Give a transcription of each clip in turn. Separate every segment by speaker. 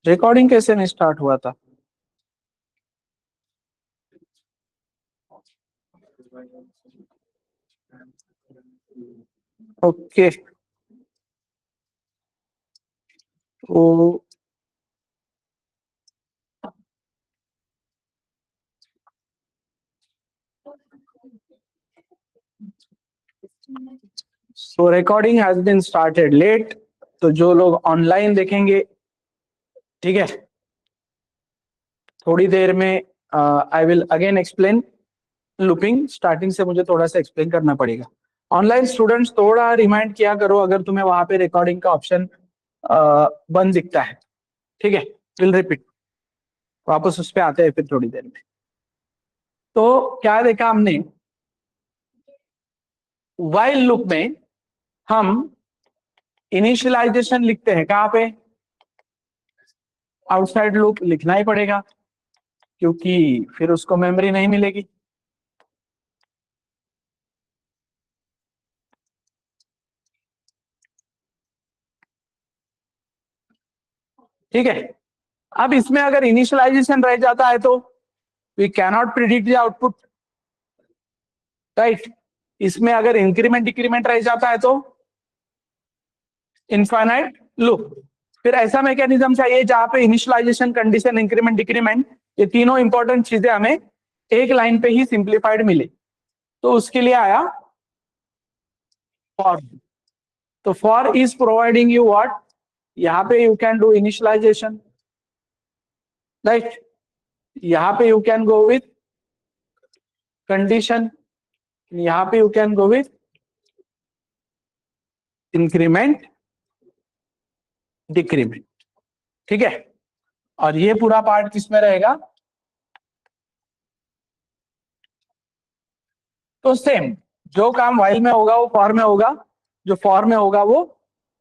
Speaker 1: Recording कैसे नहीं start हुआ था? ओके, तो so recording has been started late. तो जो लोग ऑनलाइन देखेंगे, ठीक है, थोड़ी देर में I will again explain looping. Starting से मुझे थोड़ा सा एक्सप्लेन करना पड़ेगा। ऑनलाइन स्टूडेंट्स थोड़ा रिमाइंड किया करो अगर तुम्हें वहां पे रिकॉर्डिंग का ऑप्शन बंद दिखता है, ठीक है। विल रिपीट, वापस उस पर आते हैं फिर थोड़ी देर में। तो क्या देखा हमने, व्हाइल लूप में हम इनिशियलाइजेशन लिखते हैं कहां पे? आउटसाइड लूप लिखना ही पड़ेगा क्योंकि फिर उसको मेमोरी नहीं मिलेगी। ठीक है, अब इसमें अगर इनिशियलाइजेशन रह जाता है तो we cannot predict the output, right. इसमें अगर इंक्रीमेंट डिक्रीमेंट रह जाता है तो इनफाइनाइट लूप। फिर ऐसा मैकेनिज्म चाहिए जहां पे इनिशियलाइजेशन, कंडीशन, इंक्रीमेंट, डिक्रीमेंट, ये तीनों इंपॉर्टेंट चीजें हमें एक लाइन पे ही सिंप्लीफाइड मिले। तो उसके लिए आया फॉर। तो for is providing you what, यहाँ पे you can do initialisation, right. यहाँ पे you can go with condition, यहाँ पे you can go with increment decrement, ठीक है। और ये पूरा पार्ट किसमें रहेगा? तो सेम, जो काम वाइल में होगा वो फॉर में होगा, जो फॉर में होगा वो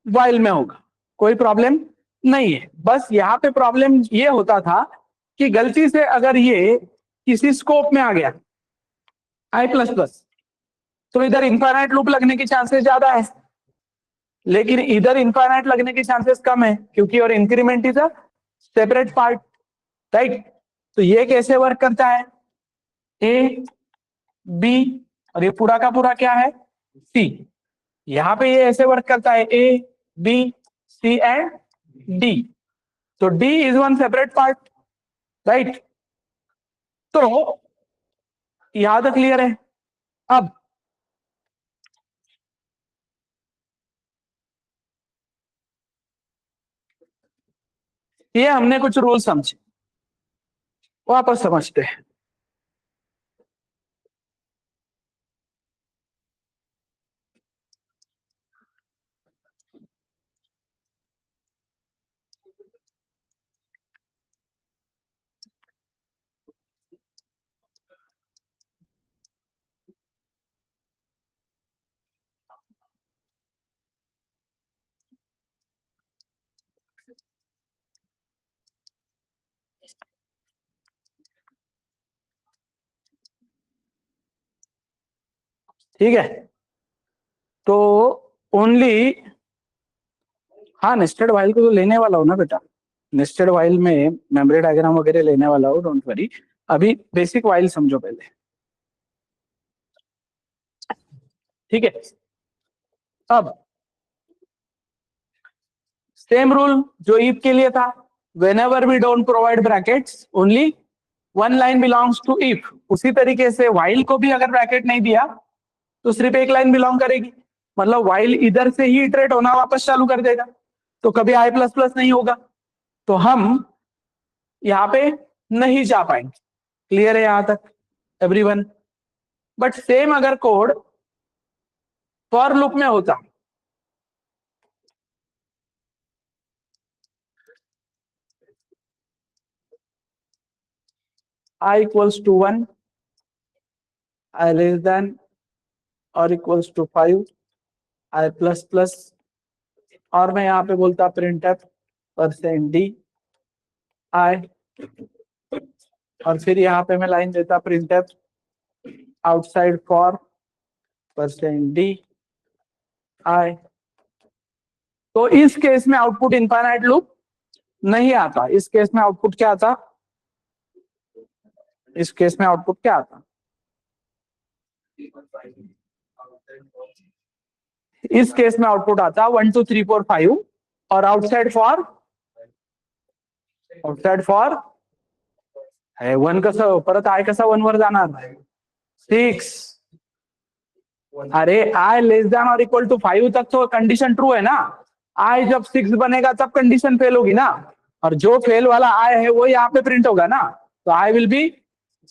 Speaker 1: वाइल में होगा। कोई प्रॉब्लम नहीं है। बस यहाँ पे प्रॉब्लम ये होता था कि गलती से अगर ये किसी स्कोप में आ गया आई प्लस प्लस, तो इधर इनफाइनाइट लूप लगने की चांसेस ज्यादा है, लेकिन इधर इनफाइनाइट लगने की चांसेस कम है क्योंकि और increment is a separate part, right. तो ये कैसे वर्क करता है? ए बी और ये पूरा का पूरा क्या है? सी। यहाँ पे ये ऐसे वर्क करता है, A B C and D. तो D is one separate part, right. तो यहां तक क्लियर है। अब ये हमने कुछ रूल समझे, वापस समझते हैं। ठीक है, तो ओनली, हाँ नेस्टेड वाइल को तो लेने वाला हूँ ना बेटा। नेस्टेड वाइल में मेमोरी डायग्राम वगैरह लेने वाला हूँ, डोंट वरी। अभी बेसिक वाइल समझो पहले, ठीक है। अब सेम रूल जो ईफ के लिए था, whenever we don't provide brackets only one line belongs to if, उसी तरीके से while को भी अगर ब्रैकेट नहीं दिया तो सिर्फ एक लाइन बिलोंग करेगी। मतलब while इधर से ही इटरेट होना वापस चालू कर देगा, तो कभी आई प्लस प्लस नहीं होगा। तो हम यहाँ पे नहीं जा पाएंगे। क्लियर है यहां तक एवरीवन? बट सेम अगर कोड फॉर लूप में होता, i equals to 1, i less than or equals to 5, i plus plus, और मैं यहाँ पे बोलता print F percent D I, और फिर यहाँ पे मैं लाइन देता print F outside for percent D I. तो इस केस में आउटपुट इनफाइनाइट लूप नहीं आता। इस केस में आउटपुट क्या आता? इस केस में आउटपुट क्या आता? इस केस में आउटपुट आता 1 2 3 4 5 और आउटसाइड फॉर है 1 कसं परत आय कसा 1 वर जाणार? 6. अरे आई लेस देन और इक्वल टू 5 तक तो कंडीशन ट्रू है ना। आई जब 6 बनेगा तब कंडीशन फेल होगी ना, और जो फेल वाला आई है वो यहाँ पे प्रिंट होगा ना, तो आई विल बी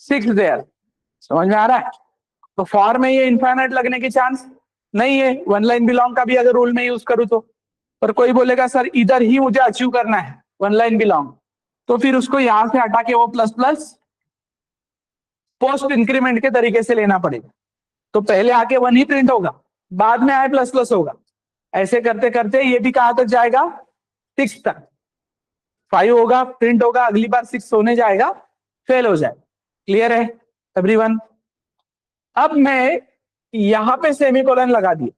Speaker 1: 6 देयर। समझ में आ रहा है? तो फॉर में ये इनफाइनाइट लगने की चांस नहीं है, वन लाइन बिलोंग का भी अगर रूल में यूज करूँ तो। पर कोई बोलेगा सर इधर ही मुझे अचीव करना है वन लाइन बिलोंग, तो फिर उसको यहां से हटा के वो प्लस प्लस पोस्ट इंक्रीमेंट के तरीके से लेना पड़ेगा। तो पहले आके 1 ही प्रिंट होगा, बाद में आई प्लस प्लस होगा। ऐसे करते करते ये भी कहां तक जाएगा? 6 तक। 5 होगा, प्रिंट होगा, अगली बार 6 होने जाएगा, फेल हो जाए। क्लियर है एवरीवन? अब मैं यहां पे सेमीकोलन लगा दिया,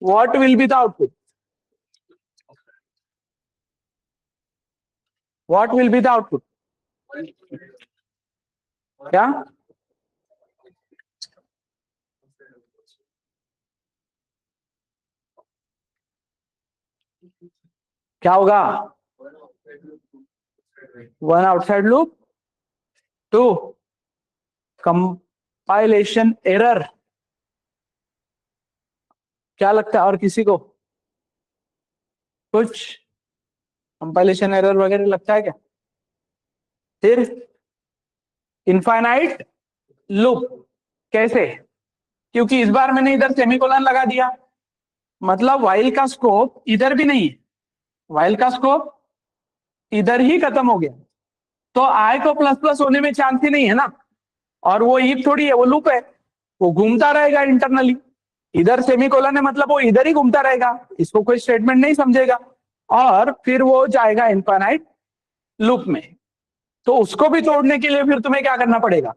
Speaker 1: what will be the output? What will be the output? क्या? क्या होगा? 1 आउटसाइड लूप, 2 कंपाइलेशन एरर। क्या लगता है और किसी को कुछ कंपाइलेशन एरर वगैरह लगता है क्या? फिर इनफाइनाइट लूप कैसे? क्योंकि इस बार मैंने इधर सेमीकोलन लगा दिया, मतलब वाइल का स्कोप इधर भी नहीं है, वाइल का स्कोप इधर ही खत्म हो गया, तो आई को प्लस प्लस होने में चांस ही नहीं है ना। और वो ईफ थोड़ी है, वो लूप है, वो घूमता रहेगा इंटरनली। इधर सेमीकोलन है मतलब वो इधर ही घूमता रहेगा, इसको कोई स्टेटमेंट नहीं समझेगा, और फिर वो जाएगा इनफाइनाइट लूप में। तो उसको भी तोड़ने के लिए फिर तुम्हें क्या करना पड़ेगा?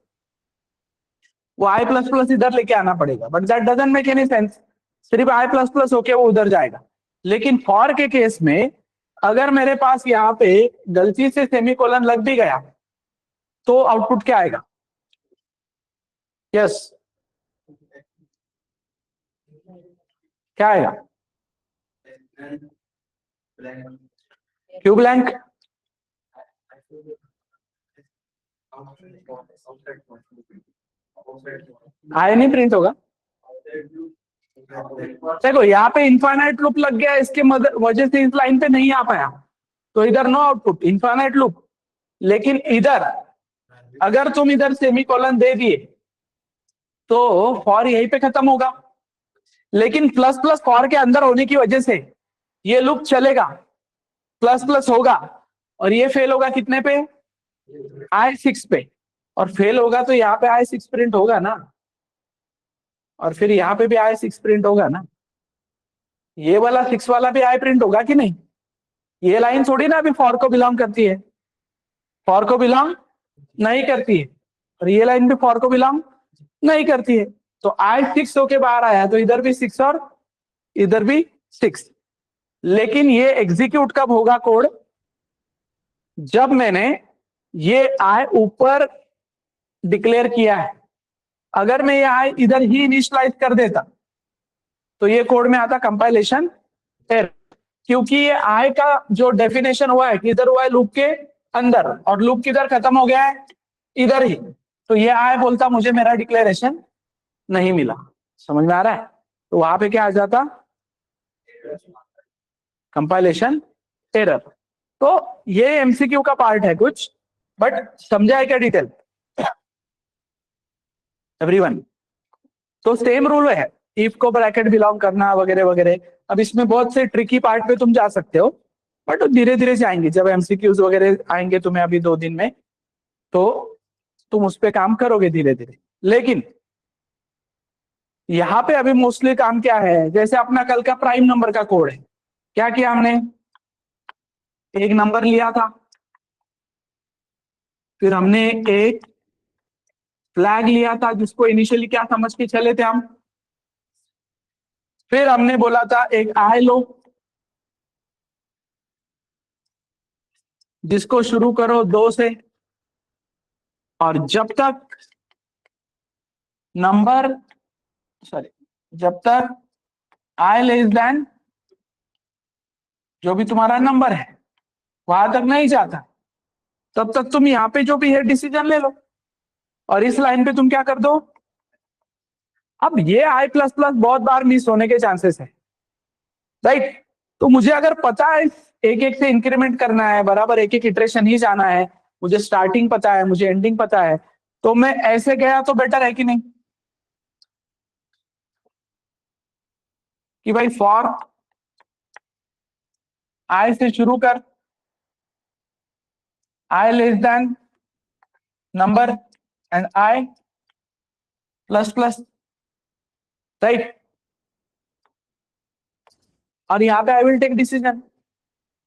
Speaker 1: वो आई प्लस प्लस इधर लेके आना पड़ेगा, but that doesn't make any sense. सिर्फ आई प्लस प्लस होके वो उधर जाएगा। लेकिन फॉर के केस में अगर मेरे पास यहाँ पे गलती से सेमीकोलन लग भी गया तो आउटपुट क्या आएगा? यस, क्या आएगा? क्यों ब्लैंक? आई नहीं प्रिंट होगा। देखो यहाँ पे इनफाइनाइट लूप लग गया, इसके वजह से इस लाइन पे नहीं आ पाया, तो इधर नो आउटपुट, इनफाइनाइट लूप। लेकिन इधर अगर तुम इधर सेमीकोलन दे दिए तो फॉर यहीं पे खत्म होगा। लेकिन प्लस प्लस फॉर के अंदर होने की वजह से ये लूप चलेगा, प्लस प्लस होगा, और ये फेल होगा कितने पे? I6 पे। और फेल होगा तो यहाँ पे I6 प्रिंट होगा ना, और फिर यहाँ पे भी I6 प्रिंट होगा ना। ये वाला 6 वाला भी आई प्रिंट होगा कि नहीं? ये लाइन थोड़ी ना अभी फॉर को बिलोंग करती है, फॉर को बिलोंग नहीं करती है, और ये लाइन भी फॉर को बिलोंग नहीं करती है। तो I6 होके बाहर आया, तो इधर भी 6 और इधर भी 6। लेकिन ये एग्जीक्यूट कब होगा कोड? जब मैंने ये आई ऊपर डिक्लेयर किया है। अगर मैं ये आई इधर ही इनिशियलाइज कर देता तो ये कोड में आता कंपाइलेशन एरर, क्योंकि ये आई का जो डेफिनेशन हुआ है किधर हुआ है? लूप के अंदर, और लूप किधर खत्म हो गया है? इधर ही। तो ये आई बोलता मुझे मेरा डिक्लेरेशन नहीं मिला। समझ में आ रहा है? तो वहां पे क्या आ जाता? Compilation error. तो ये एमसीक्यू का पार्ट है कुछ, बट समझा है क्या डिटेल एवरीवन? तो सेम रूल है, इफ को ब्रैकेट बिलोंग करना वगैरह वगैरह। अब इसमें बहुत से ट्रिकी पार्ट पे तुम जा सकते हो, बट धीरे धीरे जाएंगे जब एमसीक्यूज वगैरह आएंगे तुम्हें अभी 2 दिन में, तो तुम उस पर काम करोगे धीरे धीरे। लेकिन यहाँ पे अभी मोस्टली काम क्या है? जैसे अपना कल का प्राइम नंबर का कोड है, क्या किया हमने? एक नंबर लिया था, फिर हमने एक फ्लैग लिया था जिसको इनिशियली क्या समझ के चले थे हम, फिर हमने बोला था एक आई लो, जिसको शुरू करो 2 से, और जब तक नंबर सॉरी जब तक आई लेस देन जो भी तुम्हारा नंबर है वहां तक नहीं जाता, तब तक तुम यहाँ पे जो भी है डिसीजन ले लो। और इस लाइन पे तुम क्या कर दो, अब ये आई प्लस प्लस बहुत बार मिस होने के चांसेस है, राइट। तो मुझे अगर पता है एक एक से इंक्रीमेंट करना है, बराबर एक एक इटरेशन ही जाना है, मुझे स्टार्टिंग पता है, मुझे एंडिंग पता है, तो मैं ऐसे गया तो बेटर है कि नहीं, कि भाई फॉर आई से शुरू कर, i less than number and i plus plus, right. और यहाँ पे आई विल टेक डिसीजन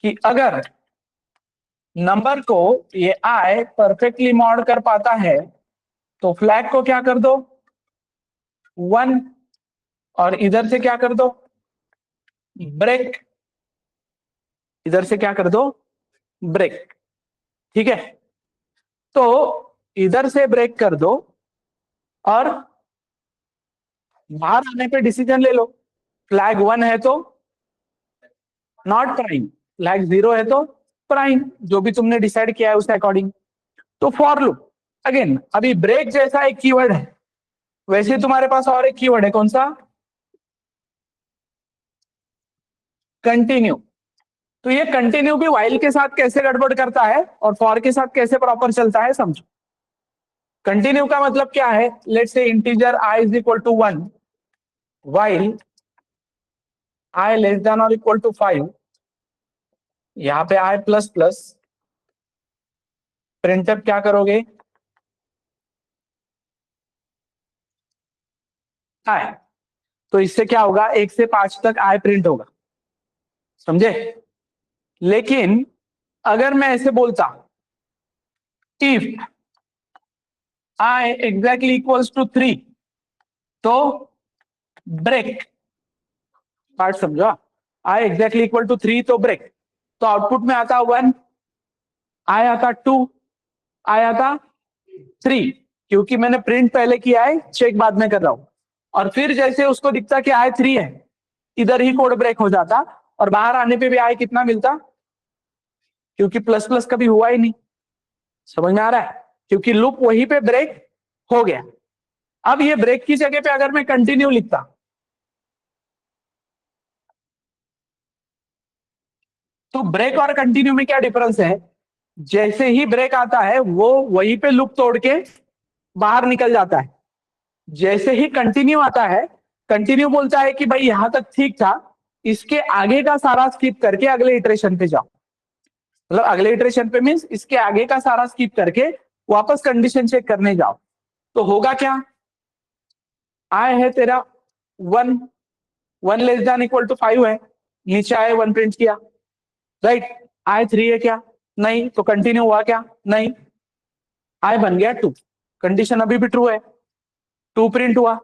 Speaker 1: कि अगर नंबर को ये आई परफेक्टली मॉड कर पाता है तो फ्लैग को क्या कर दो 1, और इधर से क्या कर दो ब्रेक, इधर से क्या कर दो ब्रेक, ठीक है। तो इधर से ब्रेक कर दो और बाहर आने पे डिसीजन ले लो। फ्लैग 1 है तो नॉट प्राइम, फ्लैग 0 है तो प्राइम, जो भी तुमने डिसाइड किया है उसके अकॉर्डिंग। तो फॉर लूप अगेन, अभी ब्रेक जैसा एक कीवर्ड है, वैसे तुम्हारे पास और एक कीवर्ड है, कौन सा, कंटिन्यू। तो ये कंटिन्यू भी व्हाइल के साथ कैसे गड़बड़ करता है और फॉर के साथ कैसे प्रॉपर चलता है समझो। कंटिन्यू का मतलब क्या है, let's say integer I is equal to 1 while I less than और इक्वल टू 5, यहाँ पे आई प्लस प्लस, प्रिंटअप क्या करोगे आई, तो इससे क्या होगा 1 से 5 तक आई प्रिंट होगा, समझे। लेकिन अगर मैं ऐसे बोलता if I exactly equals to 3, तो ब्रेक पार्ट समझो, आई एग्जैक्टली इक्वल टू 3 तो ब्रेक, तो आउटपुट में आता 1, आई आता 2, आई आता 3, क्योंकि मैंने प्रिंट पहले किया है, चेक बाद में कर रहा हूं। और फिर जैसे उसको दिखता कि आई 3 है, इधर ही कोड ब्रेक हो जाता और बाहर आने पे भी आई कितना मिलता, क्योंकि प्लस प्लस कभी हुआ ही नहीं, समझ में आ रहा है, क्योंकि लूप वहीं पे ब्रेक हो गया। अब ये ब्रेक की जगह पे अगर मैं कंटिन्यू लिखता, तो ब्रेक और कंटिन्यू में क्या डिफरेंस है, जैसे ही ब्रेक आता है वो वहीं पे लूप तोड़ के बाहर निकल जाता है। जैसे ही कंटिन्यू आता है, कंटिन्यू बोलता है कि भाई यहां तक ठीक था, इसके आगे का सारा स्किप करके अगले इटरेशन पे जाओ, मतलब अगले इटरेशन पे मींस इसके आगे का सारा स्किप करके वापस कंडीशन चेक करने जाओ। तो होगा क्या, आए है तेरा 1, 1 लेस देन इक्वल टू 5 है, नीचे आए 1 प्रिंट किया, राइट। आई 3 है क्या, नहीं, तो कंटिन्यू हुआ क्या, नहीं, आई बन गया 2, कंडीशन अभी भी ट्रू है, 2 प्रिंट हुआ,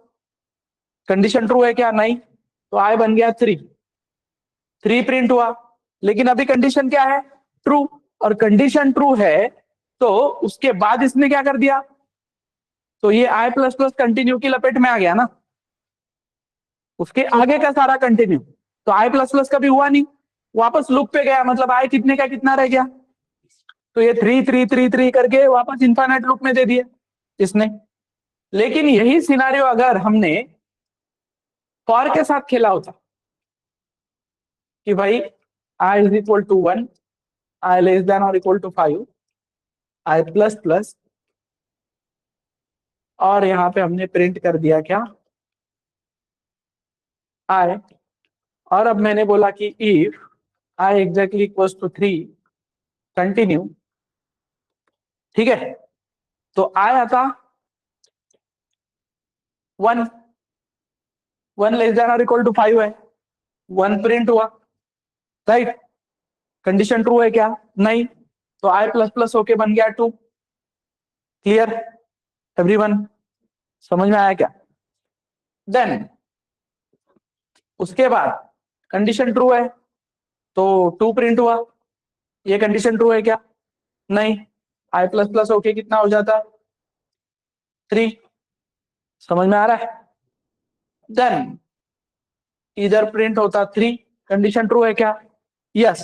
Speaker 1: कंडीशन ट्रू है क्या, नहीं, तो आई बन गया 3, 3 प्रिंट हुआ, लेकिन अभी कंडीशन क्या है, ट्रू। और कंडीशन ट्रू है तो उसके बाद इसने क्या कर दिया, तो ये आई प्लस प्लस कंटिन्यू की लपेट में आ गया ना, उसके आगे का सारा कंटिन्यू, तो आई प्लस प्लस कभी हुआ नहीं, वापस लूप पे गया, मतलब आई कितने का कितना रह गया, तो ये 3 3 3 3 करके वापस इन्फाइनाइट लूप में दे दिए इसने। लेकिन यही सिनारियो अगर हमने फॉर के साथ खेला होता कि भाई i is equal to 1, i less than और equal to 5, i plus plus, और यहां पे हमने प्रिंट कर दिया क्या, आई, और अब मैंने बोला कि if I exactly equals to 3 continue, ठीक है, तो आई आता 1, 1 लेस देन और इक्वल टू 5 है, 1 प्रिंट हुआ, राइट, कंडीशन ट्रू है क्या, नहीं, तो आई प्लस प्लस होके बन गया 2, क्लियर एवरीवन, समझ में आया क्या। देन उसके बाद कंडीशन ट्रू है तो 2 प्रिंट हुआ, ये कंडीशन ट्रू है क्या, नहीं, आई प्लस प्लस होके कितना हो जाता है 3। समझ में आ रहा है? देन इधर प्रिंट होता 3। कंडीशन ट्रू है क्या? यस।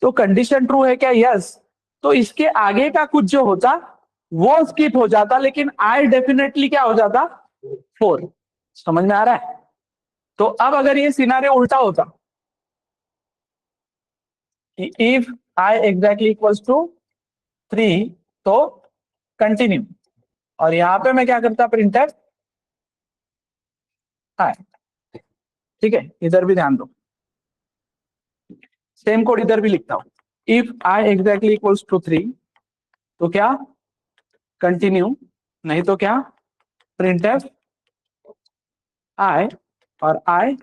Speaker 1: तो कंडीशन ट्रू है क्या? यस। तो इसके आगे का कुछ जो होता वो स्किप हो जाता, लेकिन आई डेफिनेटली क्या हो जाता 4। समझ में आ रहा है? तो अब अगर ये सिनारियो उल्टा होता, if I exactly equals to 3, तो कंटिन्यू, और यहां पे मैं क्या करता प्रिंटर आई। ठीक है, इधर भी ध्यान दो, सेम कोड इधर भी लिखता हूं। If I exactly equals to 3, तो क्या कंटिन्यू, नहीं तो क्या प्रिंटफ आई, और आई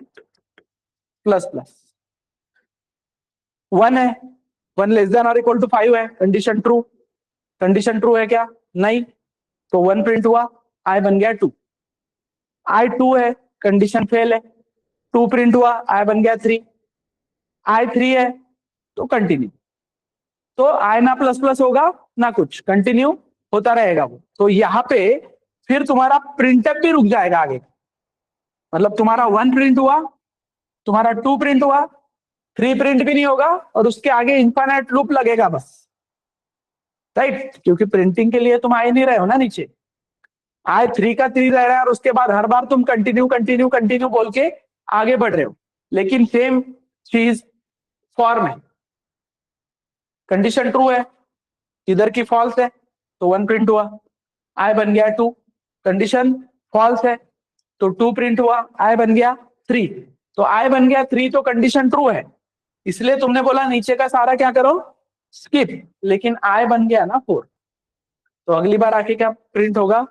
Speaker 1: प्लस प्लस 1 है, 1 लेस देन और इक्वल टू 5 है, कंडीशन ट्रू। कंडीशन ट्रू है क्या? नहीं। तो 1 प्रिंट हुआ, आई बन गया 2। आई 2 है, कंडीशन फेल है, 2 प्रिंट हुआ, आई बन गया 3। आई 3 है, तो कंटिन्यू। तो आई ना प्लस प्लस होगा ना कुछ, कंटिन्यू होता रहेगा वो। तो यहाँ पे फिर तुम्हारा प्रिंटअप भी रुक जाएगा आगे, मतलब तुम्हारा 1 प्रिंट हुआ, तुम्हारा 2 प्रिंट हुआ, 3 प्रिंट भी नहीं होगा, और उसके आगे इनफाइनाइट लूप लगेगा बस। राइट, क्योंकि प्रिंटिंग के लिए तुम आ ही नहीं रहे हो ना नीचे, आई 3 का 3 रह रहा है, और उसके बाद हर बार तुम कंटिन्यू कंटिन्यू कंटिन्यू बोल के आगे बढ़ रहे हो। लेकिन सेम चीज फॉर में, कंडीशन ट्रू है, इधर की फॉल्स है, तो 1 प्रिंट हुआ, आई बन गया 2। कंडीशन फॉल्स है, तो 2 प्रिंट हुआ, आई बन गया 3। तो आई बन गया 3, तो कंडीशन ट्रू है, इसलिए तुमने बोला नीचे का सारा क्या करो स्किप, लेकिन आई बन गया ना 4। तो अगली बार आके क्या प्रिंट होगा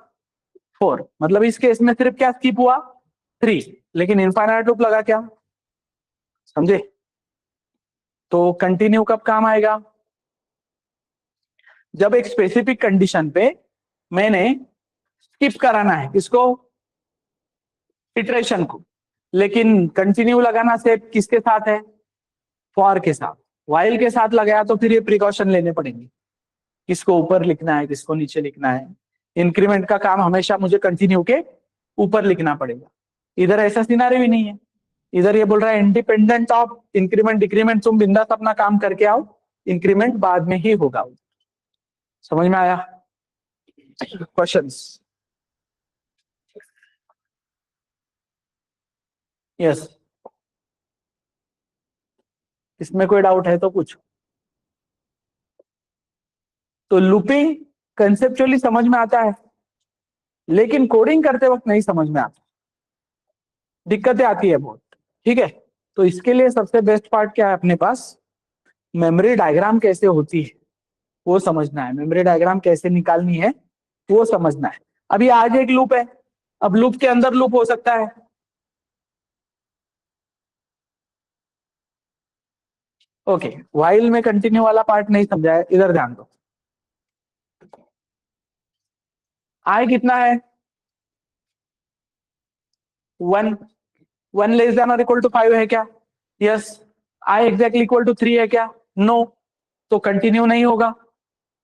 Speaker 1: 4। मतलब इस केस में सिर्फ क्या स्किप हुआ 3, लेकिन इनफाइनाइट लूप लगा क्या? समझे? तो कंटिन्यू कब काम आएगा? जब एक स्पेसिफिक कंडीशन पे मैंने स्किप कराना है किसको, इटरेशन को, लेकिन कंटिन्यू लगाना से किसके साथ है, फॉर के साथ। वाइल के साथ लगाया तो फिर ये प्रिकॉशन लेने पड़ेंगे, किसको ऊपर लिखना है किसको नीचे लिखना है। इंक्रीमेंट का काम हमेशा मुझे कंटिन्यू के ऊपर लिखना पड़ेगा। इधर ऐसा सिनारी भी नहीं है, इधर ये बोल रहा है इंडिपेंडेंट ऑफ इंक्रीमेंट डिक्रीमेंट, तुम बिंदास अपना काम करके आओ, इंक्रीमेंट बाद में ही होगा। समझ में आया? क्वेश्चंस? यस, इसमें कोई डाउट है तो पूछो। तो लूपिंग कंसेप्चुअली समझ में आता है, लेकिन कोडिंग करते वक्त नहीं समझ में आता, दिक्कतें आती है बहुत। ठीक है, तो इसके लिए सबसे बेस्ट पार्ट क्या है अपने पास, मेमोरी डायग्राम कैसे होती है वो समझना है, मेमोरी डायग्राम कैसे निकालनी है वो समझना है। अभी आज एक लूप है, अब लूप के अंदर लूप हो सकता है। ओके, वाइल में कंटिन्यू वाला पार्ट नहीं समझा है, इधर ध्यान दो। आई कितना है 1, 1 लेस देन और इक्वल टू 5 है क्या? Yes. I exactly equal to 3 है क्या? नो। तो कंटिन्यू नहीं होगा,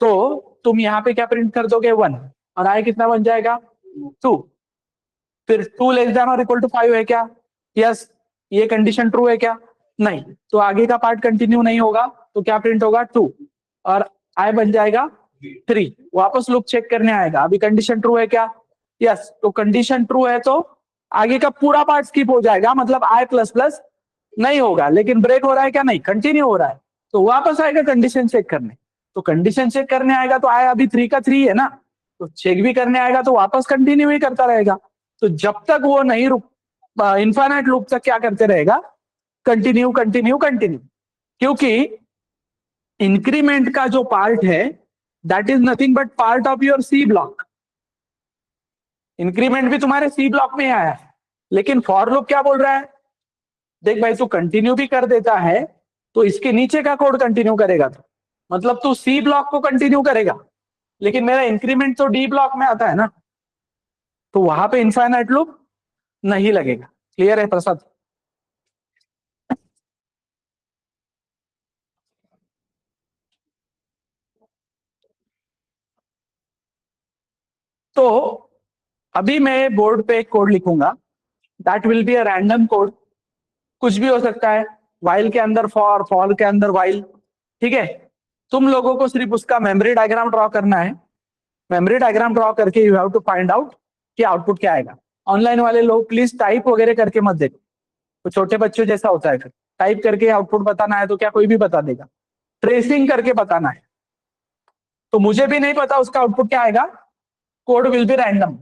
Speaker 1: तो तुम यहाँ पे क्या प्रिंट कर दोगे 1, और आई कितना बन जाएगा 2। फिर 2 लेस देन और इक्वल टू 5 है क्या? यस। ये कंडीशन ट्रू है क्या? नहीं। तो आगे का पार्ट कंटिन्यू नहीं होगा, तो क्या प्रिंट होगा 2, और आई बन जाएगा 3। वापस लूप चेक करने आएगा, अभी कंडीशन ट्रू है क्या? यस। तो कंडीशन ट्रू है तो आगे का पूरा पार्ट स्किप हो जाएगा, मतलब आई प्लस प्लस नहीं होगा, लेकिन ब्रेक हो रहा है क्या? नहीं, कंटिन्यू हो रहा है। तो वापस आएगा कंडीशन चेक करने, तो कंडीशन चेक करने आएगा तो आया अभी 3 का 3 है ना, तो चेक भी करने आएगा तो वापस कंटिन्यू ही करता रहेगा। तो जब तक वो नहीं रुक, इनफाइनाइट लूप तक क्या करते रहेगा, कंटिन्यू कंटिन्यू कंटिन्यू। क्योंकि इंक्रीमेंट का जो पार्ट है that is nothing but part of your C block. Increment भी तुम्हारे सी ब्लॉक में आया है, लेकिन फॉर लूप क्या बोल रहा है, देख भाई तू कंटिन्यू भी कर देता है तो इसके नीचे का कोड कंटिन्यू करेगा, तो मतलब तू सी ब्लॉक को कंटिन्यू करेगा, लेकिन मेरा इंक्रीमेंट तो डी ब्लॉक में आता है ना, तो वहां पे इनफाइनाइट लूप नहीं लगेगा। क्लियर है प्रसाद? तो अभी मैं बोर्ड पे एक कोड लिखूंगा, that will be a random code, कुछ भी हो सकता है, वाइल के अंदर फॉर, फॉर के अंदर वाइल, ठीक है। तुम लोगों को सिर्फ उसका मेमोरी डायग्राम ड्रॉ करना है। मेमोरी डायग्राम ड्रॉ करके you have to find out कि आउटपुट क्या आएगा। ऑनलाइन वाले लोग प्लीज टाइप वगैरह करके मत देखो, तो छोटे बच्चों जैसा होता है, फिर टाइप करके आउटपुट बताना है तो क्या कोई भी बता देगा, ट्रेसिंग करके बताना है। तो मुझे भी नहीं पता उसका आउटपुट क्या आएगा, कोड विल बी रैंडम।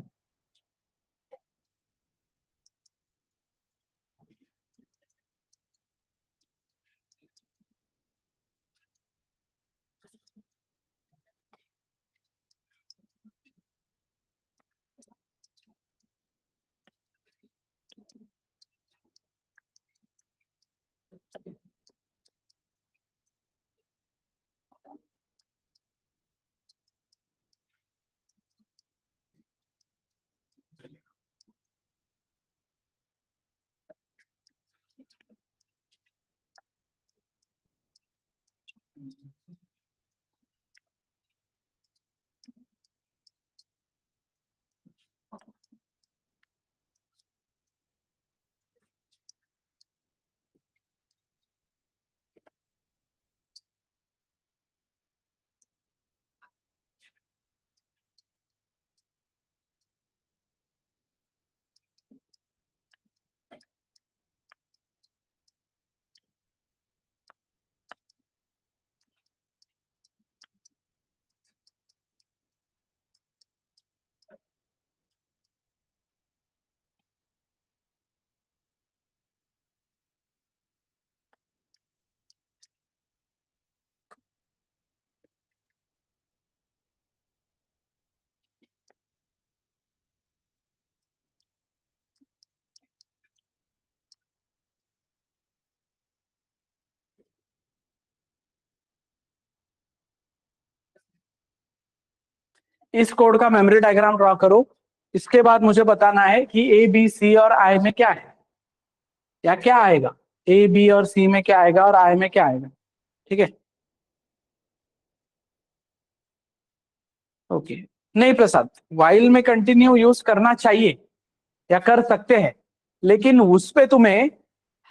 Speaker 1: इस कोड का मेमोरी डायग्राम ड्रॉ करो। इसके बाद मुझे बताना है कि ए बी सी और आई में क्या है, या क्या आएगा, ए बी और सी में क्या आएगा और आई में क्या आएगा, ठीक है। ओके, नहीं प्रसाद, वाइल में कंटिन्यू यूज करना चाहिए या कर सकते हैं, लेकिन उस पे तुम्हें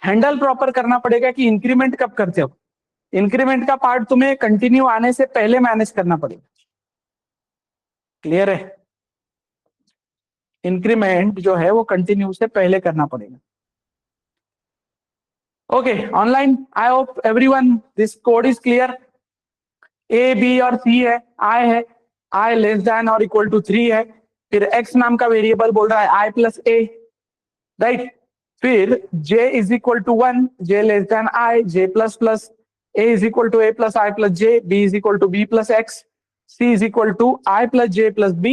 Speaker 1: हैंडल प्रॉपर करना पड़ेगा कि इंक्रीमेंट कब करते हो। इंक्रीमेंट का पार्ट तुम्हें कंटिन्यू आने से पहले मैनेज करना पड़ेगा। क्लियर है, इंक्रीमेंट जो है वो कंटिन्यू से पहले करना पड़ेगा। Okay online, I hope everyone this code is clear. A B और सी है, आई है, आई लेस देन और इक्वल टू 3 है, फिर एक्स नाम का वेरिएबल बोल रहा है आई प्लस ए, राइट। फिर j is equal to 1, j less than i, j plus plus, a is equal to a plus i plus j, b is equal to b plus x, c is equal to i plus j plus b,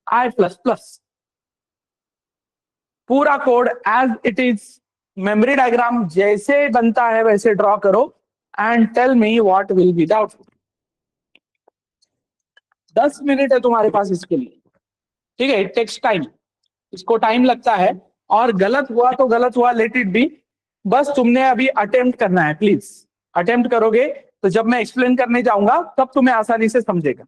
Speaker 1: i plus plus. पूरा code as it is, memory diagram जैसे बनता है वैसे draw करो and tell me what will be the output. 10 minute है तुम्हारे पास इसके लिए, ठीक है, इट टेक्स टाइम, इसको टाइम लगता है। और गलत हुआ तो गलत हुआ, लेट इट बी, बस तुमने अभी अटेम्प्ट करना है, प्लीज अटेम्प्ट करोगे तो जब मैं एक्सप्लेन करने जाऊंगा तब तुम्हें आसानी से समझेगा।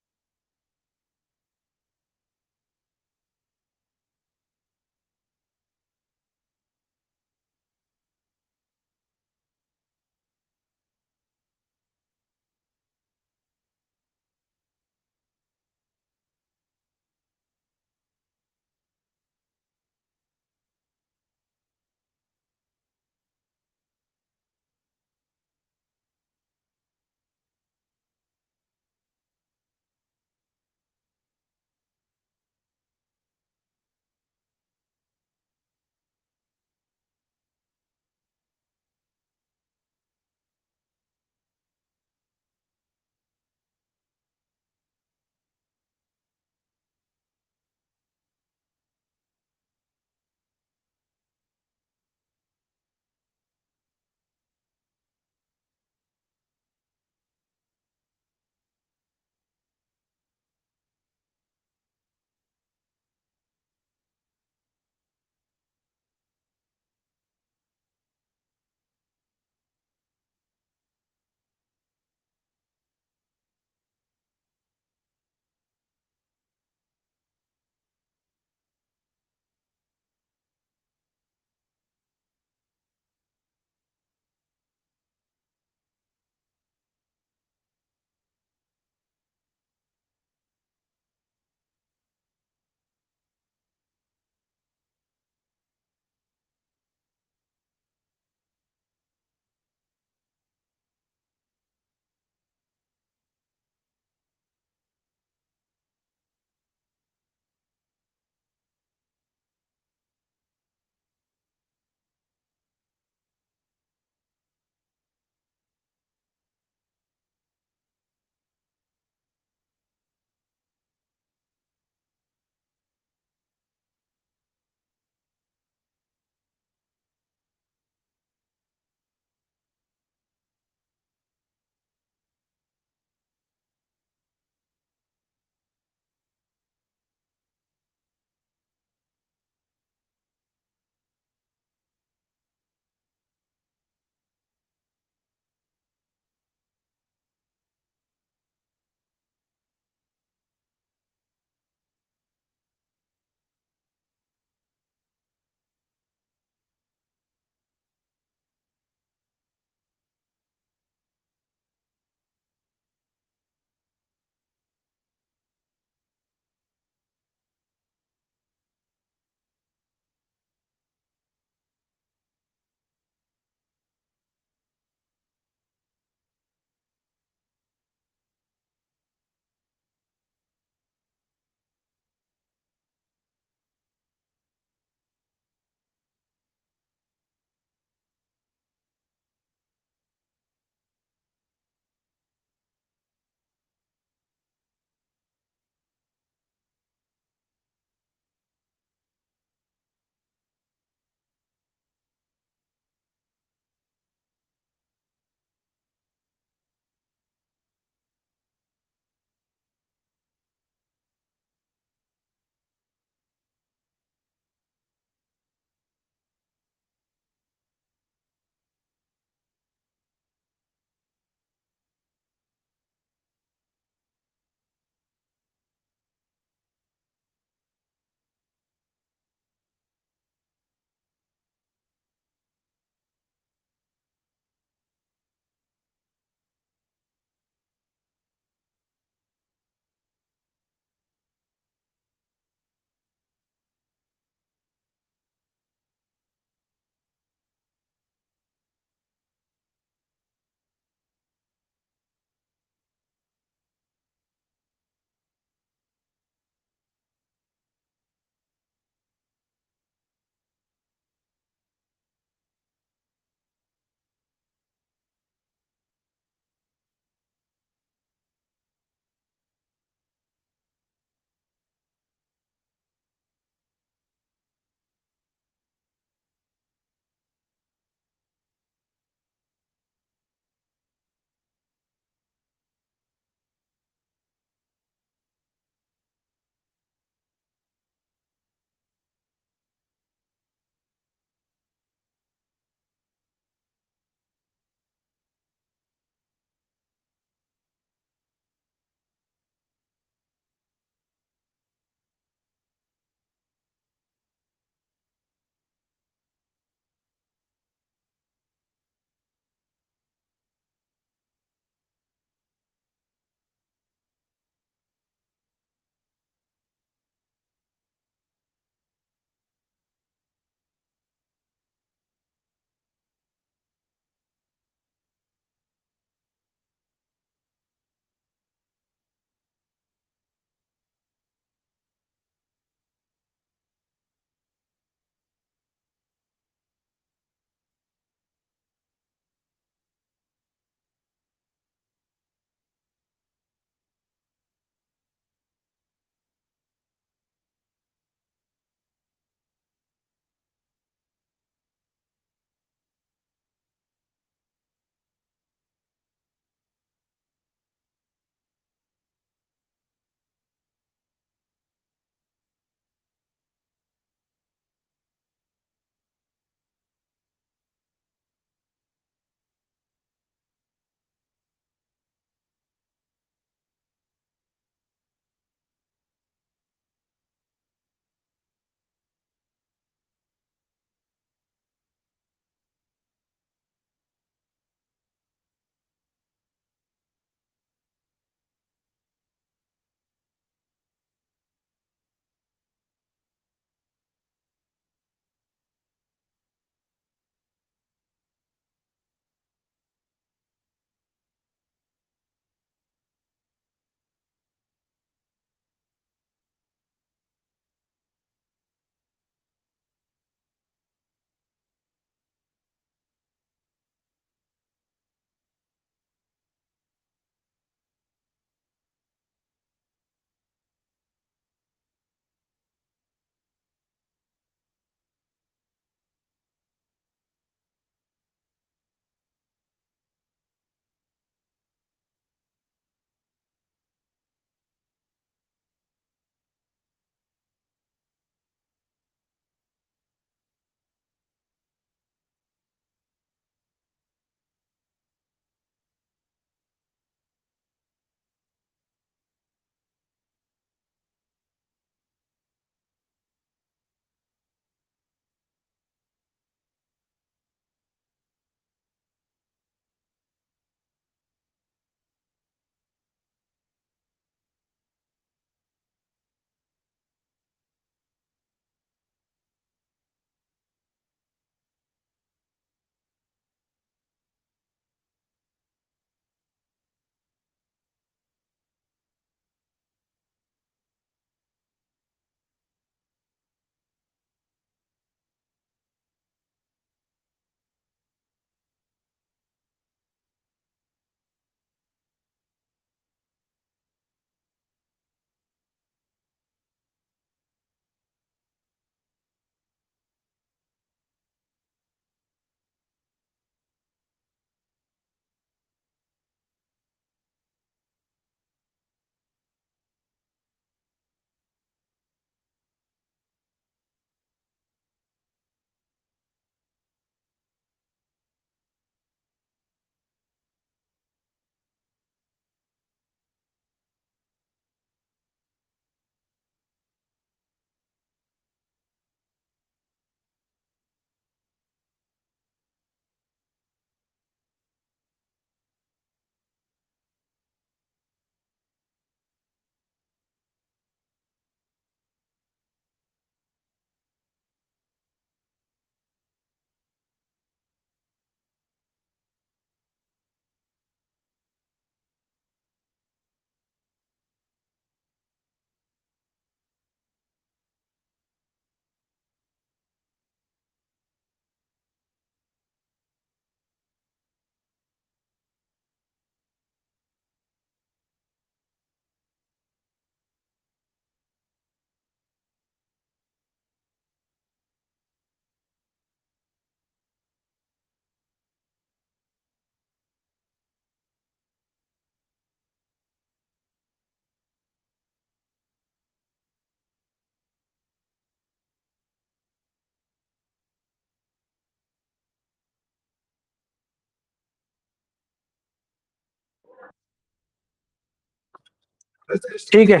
Speaker 1: ठीक है,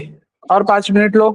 Speaker 1: और 5 मिनट लो।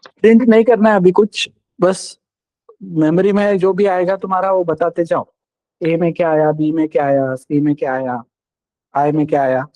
Speaker 1: प्रिंट नहीं करना है अभी कुछ, बस मेमोरी में जो भी आएगा तुम्हारा वो बताते जाओ। ए में क्या आया, बी में क्या आया, सी में क्या आया, आई में क्या आया।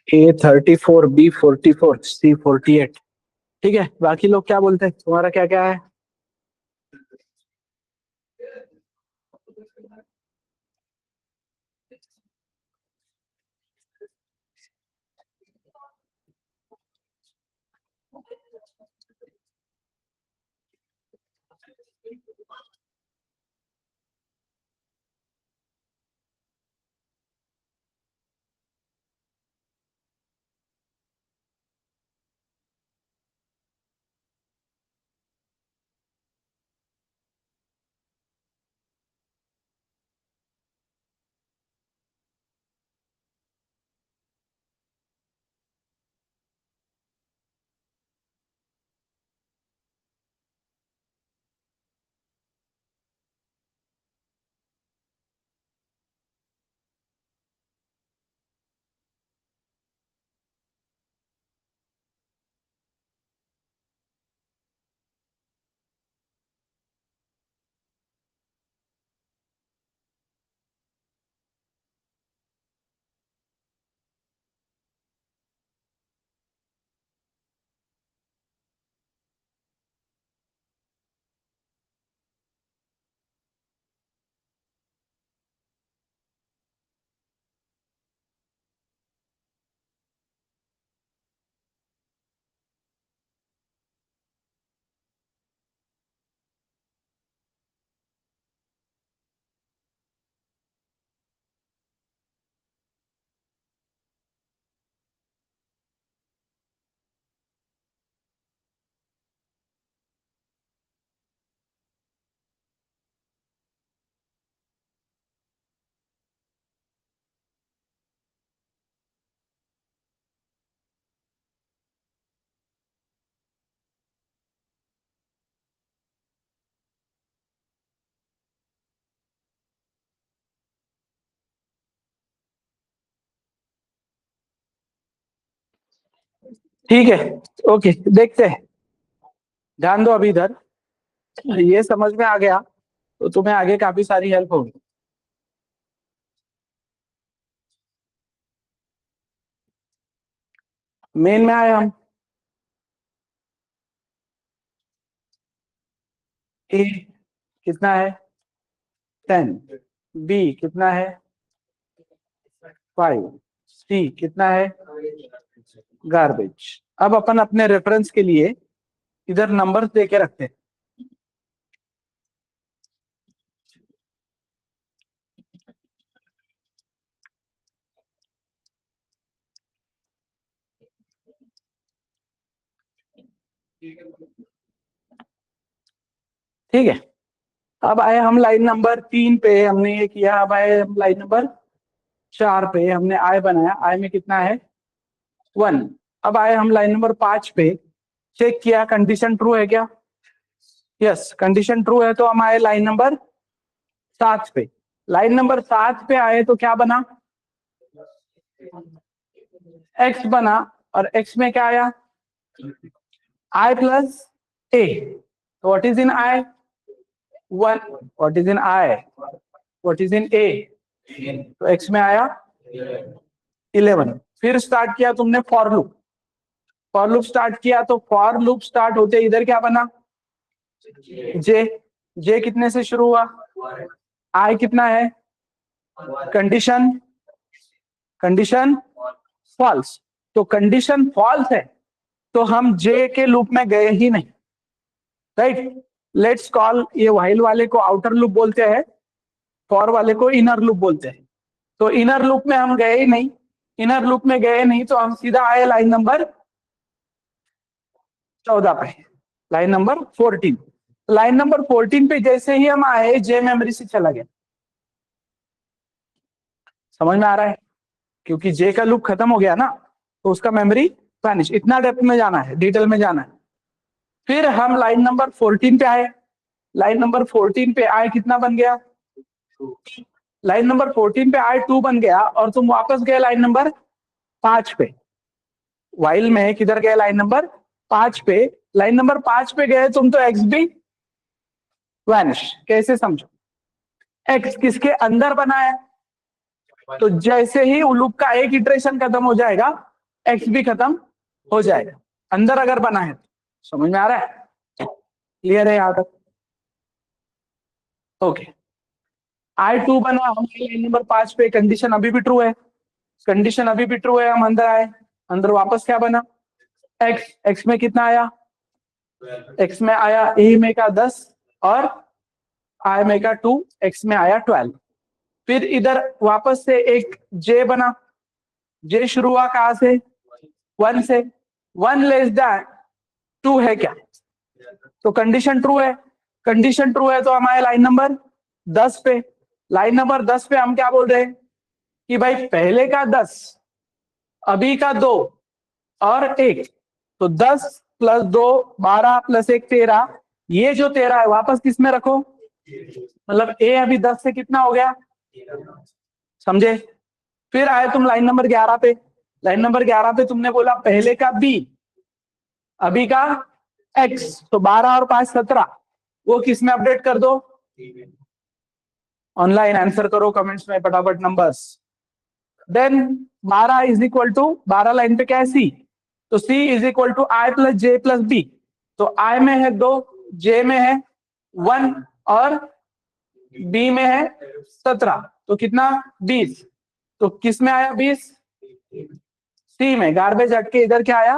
Speaker 1: A34, B44, C48। ठीक है, बाकी लोग क्या बोलते हैं, तुम्हारा क्या क्या है। ठीक है, ओके, देखते हैं। ध्यान दो अभी इधर, ये समझ में आ गया तो तुम्हें आगे काफी सारी हेल्प होगी। मेन में आए हम। ए कितना है, 10। बी कितना है, 5। सी कितना है, गार्बेज। अब अपन अपने रेफरेंस के लिए इधर नंबर्स दे के रखते हैं। ठीक है, अब आए हम लाइन नंबर 3 पे, हमने ये किया। अब आए हम लाइन नंबर 4 पे, हमने आई बनाया। आई में कितना है, 1। अब आए हम लाइन नंबर 5 पे, चेक किया कंडीशन ट्रू है क्या। यस, कंडीशन ट्रू है, तो हम आए लाइन नंबर 7 पे। लाइन नंबर 7 पे आए तो क्या बना, एक्स बना। और एक्स में क्या आया, i plus a. What is in i, 1। What is in i, what is in a, तो एक्स में आया 11। फिर स्टार्ट किया तुमने for loop. For loop start किया तो फॉर लूप स्टार्ट होते इधर क्या बना, जे। जे कितने से शुरू हुआ, आई कितना है, कंडीशन, कंडीशन फॉल्स। तो कंडीशन फॉल्स है तो हम जे के लूप में गए ही नहीं। राइट, लेट्स कॉल ये व्हाइल वाले को आउटर लूप बोलते हैं। फॉर वाले को इनर लूप बोलते हैं। तो इनर लूप में हम गए ही नहीं, इनर लूप में गए नहीं तो हम सीधा आए लाइन नंबर 14 पे, लाइन नंबर 14। लाइन नंबर 14 पे जैसे ही हम आए जे मेमोरी से चला गया। समझ में आ रहा है? क्योंकि जे का लूप खत्म हो गया ना, तो उसका मेमोरी वैनिश। इतना डेप्थ में जाना है, डिटेल में जाना है। फिर हम लाइन नंबर 14 पे आए, लाइन नंबर 14 पे आए, कितना बन गया? लाइन नंबर 14 पे आए 2 बन गया, और तुम वापस गए लाइन नंबर 5 पे। वाइल में किधर गए? लाइन नंबर 5 पे। लाइन नंबर 5 पे गए तुम तो एक्स भी वैनिश। कैसे समझो? एक्स किसके अंदर बना है, तो जैसे ही लूप का एक इटरेशन खत्म हो जाएगा, एक्स भी खत्म हो जाएगा, अंदर अगर बना है। समझ में आ रहा है? क्लियर है यहां तक? ओके। I2 बना, हम लाइन नंबर 5 पे, कंडीशन अभी भी ट्रू है, कंडीशन अभी भी ट्रू है। हम अंदर आए, अंदर वापस क्या बना? एक्स। एक्स में कितना आया? एक्स में आया ए में का 10 और आई में का 2, एक्स में आया 12। फिर इधर वापस से एक जे बना, जे शुरू हुआ कहां से? 1 से। 1 लेस दैन 2 है क्या? तो कंडीशन ट्रू है, कंडीशन ट्रू है तो हम आए लाइन नंबर 10 पे। लाइन नंबर 10 पे हम क्या बोल रहे हैं कि भाई पहले का 10, अभी का 2 और 1, तो 10 प्लस 2 12 प्लस 1 13। ये जो 13 है वापस किस में रखो? मतलब ए अभी 10 से कितना हो गया? समझे? फिर आए तुम लाइन नंबर 11 पे। लाइन नंबर 11 पे तुमने बोला पहले का बी, अभी का एक्स, तो 12 और 5 17। वो किस में अपडेट कर दो? ऑनलाइन आंसर करो कमेंट्स में फटाफट numbers. Then 12 is equal to, 12 line पे क्या है? सी। तो c is equal to i plus j plus b. तो आई में है 2, जे में है 1 और बी में है 17, तो कितना? 20। तो किस में आया 20? सी में। गार्बेज हट के इधर क्या आया?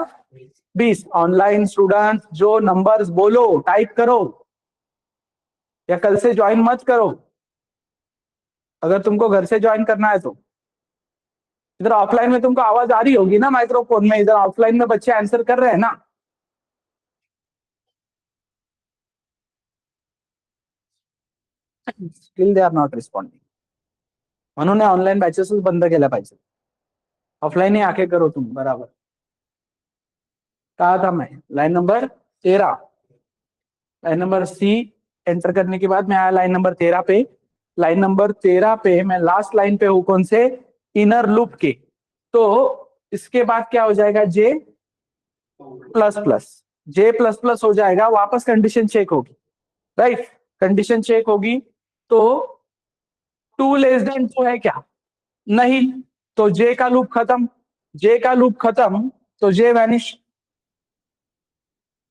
Speaker 1: 20। ऑनलाइन स्टूडेंट जो नंबर्स बोलो, टाइप करो, या कल से ज्वाइन मत करो अगर तुमको घर से ज्वाइन करना है तो। इधर ऑफलाइन में तुमको आवाज आ रही होगी ना माइक्रोफोन में, इधर ऑफलाइन में बच्चे आंसर कर रहे हैं ना। Still they are not responding. म्हणून ऑनलाइन बॅचेस बंद केल्या पाहिजे, ऑफलाइन ही आके करो तुम बराबर। कहा था मैं? Line number 13। Line number C enter करने के बाद मैं आया लाइन नंबर 13 पे। लाइन नंबर 13 पे मैं लास्ट लाइन पे हूं, कौन से? इनर लूप के। तो इसके बाद क्या हो जाएगा? जे plus plus, j plus plus हो जाएगा, वापस कंडीशन चेक होगी, राइट? कंडीशन चेक होगी तो 2 लेस देन 2 है क्या? नहीं। तो जे का लूप खत्म, जे का लूप खत्म तो जे वैनिश,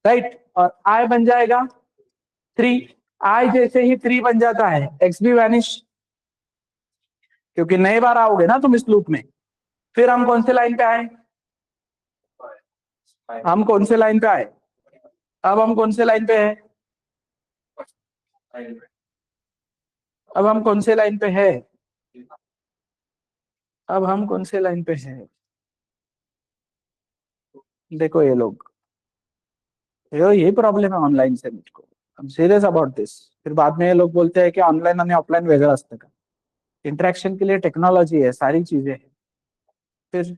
Speaker 1: राइट? और आई बन जाएगा 3। आई जैसे ही 3 बन जाता है, एक्स भी वैनिश, क्योंकि नए बार आओगे ना तुम इस लूप में। फिर हम कौन से लाइन पे आए? हम कौन से लाइन पे आए? अब हम कौन से लाइन पे है? अब हम कौन से लाइन पे है? अब हम कौन से लाइन पे है? देखो ये लोग, ये प्रॉब्लम है ऑनलाइन से मुझको। I am serious about this. फिर बाद में ये लोग बोलते हैं कि ऑनलाइन आणि ऑफलाइन वेगळं असतं का? इंटरेक्शन के लिए टेक्नोलॉजी है, सारी चीजें हैं। फिर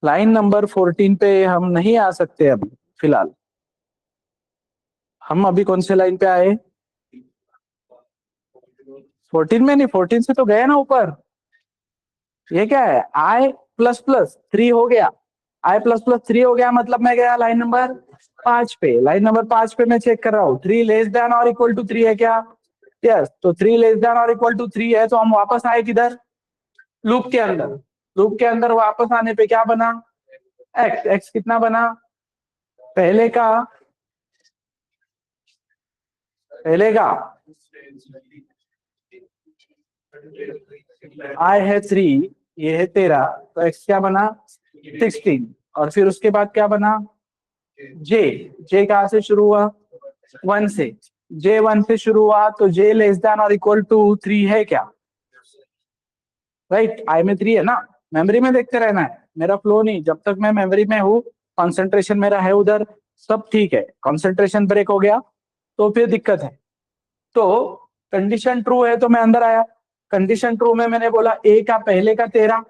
Speaker 1: लाइन नंबर 14 पे हम नहीं आ सकते अभी फिलहाल। हम अभी कौन से लाइन पे आए? 14 में नहीं, 14 से तो गए ना ऊपर। ये क्या है? आई प्लस प्लस 3 हो गया, आई प्लस प्लस 3 हो गया, मतलब मैं गया लाइन नंबर 5 पे। लाइन नंबर 5 पे मैं चेक कर रहा हूँ 3 लेस देन और इक्वल टू 3 है क्या? यस। तो 3 लेस देन और इक्वल टू 3 है, तो हम वापस आए किधर? लूप के अंदर। लूप के अंदर वापस आने पे क्या बना? एक्स। एक्स कितना बना? पहले का, पहले का आई है 3, ये है 13, तो एक्स क्या बना? 16। और फिर उसके बाद क्या बना? जे। जे कहां से शुरू हुआ? 1 से। J1 से शुरू हुआ तो J लेस देन और इक्वल टू 3 है क्या? राइट, आई में 3 है ना। मेमोरी में देखते रहना है, मेरा फ्लो नहीं, जब तक मैं मेमोरी में हूँ, कंसंट्रेशन मेरा है उधर, सब ठीक है। कंसंट्रेशन ब्रेक हो गया तो फिर दिक्कत है। तो कंडीशन ट्रू है तो मैं अंदर आया। कंडीशन ट्रू में मैंने बोला ए का पहले का 13,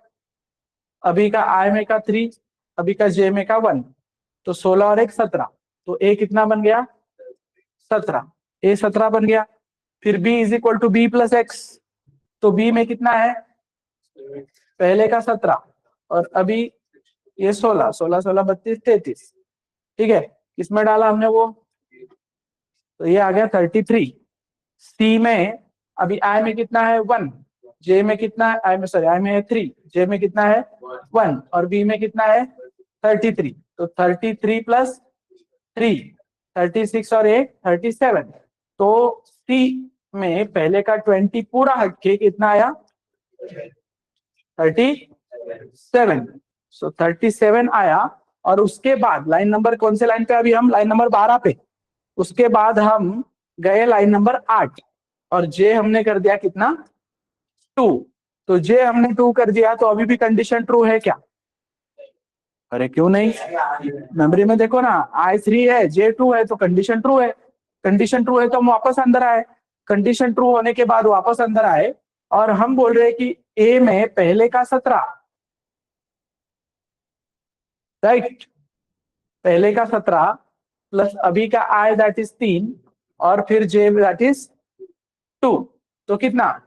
Speaker 1: अभी का आई में का 3, अभी का जे में का 1, तो 16 और 1 17, तो ए कितना बन गया? 17, ए 17 बन गया। फिर B is equal to B plus X, तो बी में कितना है? पहले का 17 और अभी ये 16, 16 16 32 33, ठीक है। किसमें डाला हमने वो? तो ये आ गया 33। सी में अभी आई में कितना है? 1, जे में कितना है? आई में, सॉरी, आई में है 3, जे में कितना है? 1, और बी में कितना है? 33, तो 33 प्लस 3, 36 और 1 37, तो सी में पहले का 20 पूरा हट के कितना आया? 37, सो 37 आया। और उसके बाद लाइन नंबर, कौन से लाइन पे? अभी हम लाइन नंबर 12 पे। उसके बाद हम गए लाइन नंबर 8 और जे हमने कर दिया कितना? 2। तो जे हमने 2 कर दिया तो अभी भी कंडीशन ट्रू है क्या? अरे क्यों नहीं? मेमोरी में देखो ना, I3 है, J2 है, तो कंडीशन ट्रू है। कंडीशन ट्रू है तो हम वापस अंदर आए। कंडीशन ट्रू होने के बाद वापस अंदर आए और हम बोल रहे हैं कि ए में पहले का 17, राइट, पहले का 17 प्लस अभी का आई दैट इज 3 और फिर जे दैट इज 2, तो कितना?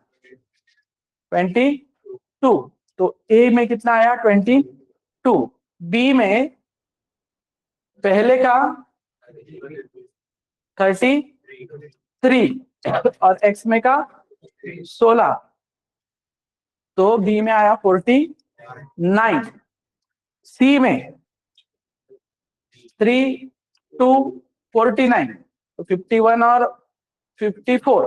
Speaker 1: 22। तो ए में कितना आया? 22। बी में पहले का 33 और एक्स में का 16, तो बी में आया 49। सी में 3 2 49, तो 51 और 54,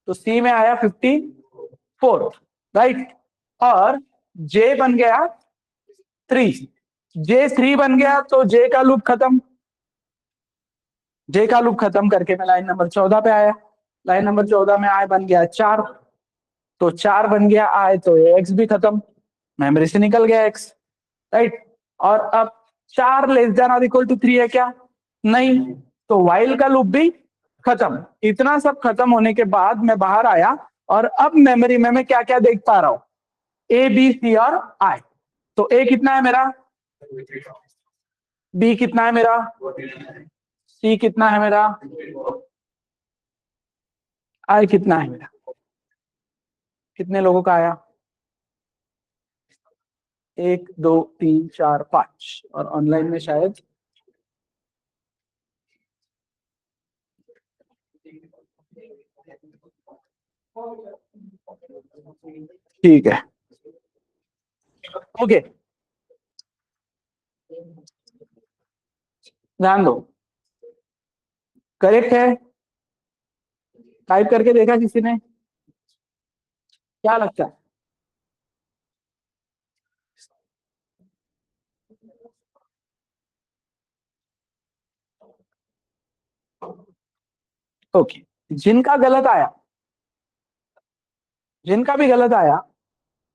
Speaker 1: तो सी में आया 54, राइट। और जे बन गया 3, जे 3 बन गया तो जे का लूप खत्म। जे का लूप खत्म करके मैं लाइन नंबर 14 पे आया। लाइन नंबर 14 में आई बन गया 4, तो 4 बन गया आई, तो एक्स भी खत्म, मेमोरी से निकल गया एक्स, राइट। और अब 4 लेस देन और इक्वल टू 3 है क्या? नहीं, तो वाइल का लूप भी खत्म। इतना सब खत्म होने के बाद मैं बाहर आया और अब मेमोरी में मैं क्या क्या देख पा रहा हूं? ए बी सी और आई। तो ए कितना है मेरा? बी कितना है मेरा? सी कितना है मेरा? आई कितना है मेरा? कितने लोगों का आया? 1 2 3 4 5, और ऑनलाइन में शायद ठीक है, ओके। ध्यान दो, करेक्ट है? टाइप करके देखा किसी ने? क्या लगता है? ओके, जिनका गलत आया, जिनका भी गलत आया,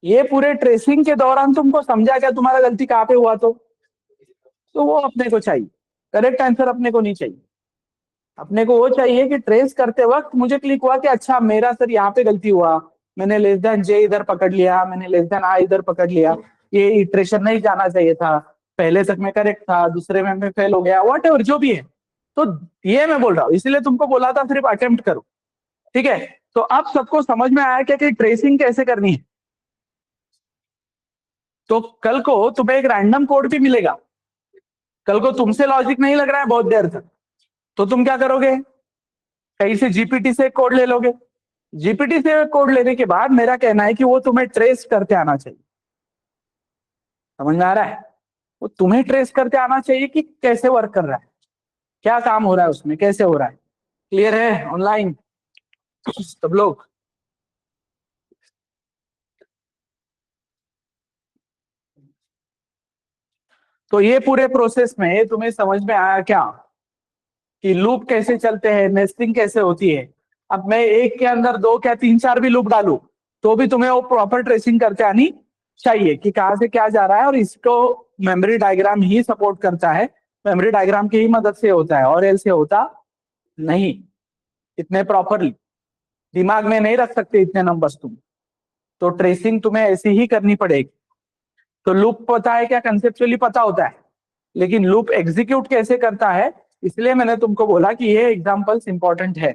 Speaker 1: ये पूरे ट्रेसिंग के दौरान तुमको समझा क्या तुम्हारा गलती कहाँ पे हुआ? तो वो अपने को चाहिए, करेक्ट आंसर अपने को नहीं चाहिए। अपने को वो चाहिए कि ट्रेस करते वक्त मुझे क्लिक हुआ कि अच्छा मेरा सर यहाँ पे गलती हुआ, मैंने लेस देन जे इधर पकड़ लिया, मैंने लेस देन आई इधर पकड़ लिया, ये इटरेशन नहीं जाना चाहिए था, पहले तक मैं करेक्ट था, दूसरे में मैं फेल हो गया, वॉट एवर जो भी है। तो ये मैं बोल रहा हूँ, इसीलिए तुमको बोला था सिर्फ अटेम्प्ट करो, ठीक है। तो अब सबको समझ में आया क्या कि ट्रेसिंग कैसे करनी है? तो कल को तुम्हें एक रैंडम कोड भी मिलेगा। कल को तुमसे लॉजिक नहीं लग रहा है बहुत देर तक, तो तुम क्या करोगे? कहीं से जीपीटी से कोड ले लोगे। जीपीटी से कोड लेने के बाद मेरा कहना है कि वो तुम्हें ट्रेस करते आना चाहिए। समझ में आ रहा है? वो तुम्हें ट्रेस करते आना चाहिए कि कैसे वर्क कर रहा है, क्या काम हो रहा है उसमें, कैसे हो रहा है। क्लियर है ऑनलाइन सब लोग? तो ये पूरे प्रोसेस में तुम्हें समझ में आया क्या कि लूप कैसे चलते हैं, नेस्टिंग कैसे होती है। अब मैं एक के अंदर दो क्या तीन चार भी लूप डालू तो भी तुम्हें वो प्रॉपर ट्रेसिंग करके आनी चाहिए कि कहाँ से क्या जा रहा है, और इसको मेमोरी डायग्राम ही सपोर्ट करता है। मेमोरी डायग्राम की ही मदद से होता है, और एल से होता नहीं। इतने प्रॉपरली दिमाग में नहीं रख सकते इतने नंबर्स तुम, तो ट्रेसिंग तुम्हें ऐसी ही करनी पड़ेगी। तो लूप पता है क्या, कंसेप्चुअली पता होता है, लेकिन लूप एग्जीक्यूट कैसे करता है, इसलिए मैंने तुमको बोला कि ये एग्जांपल्स इंपॉर्टेंट है।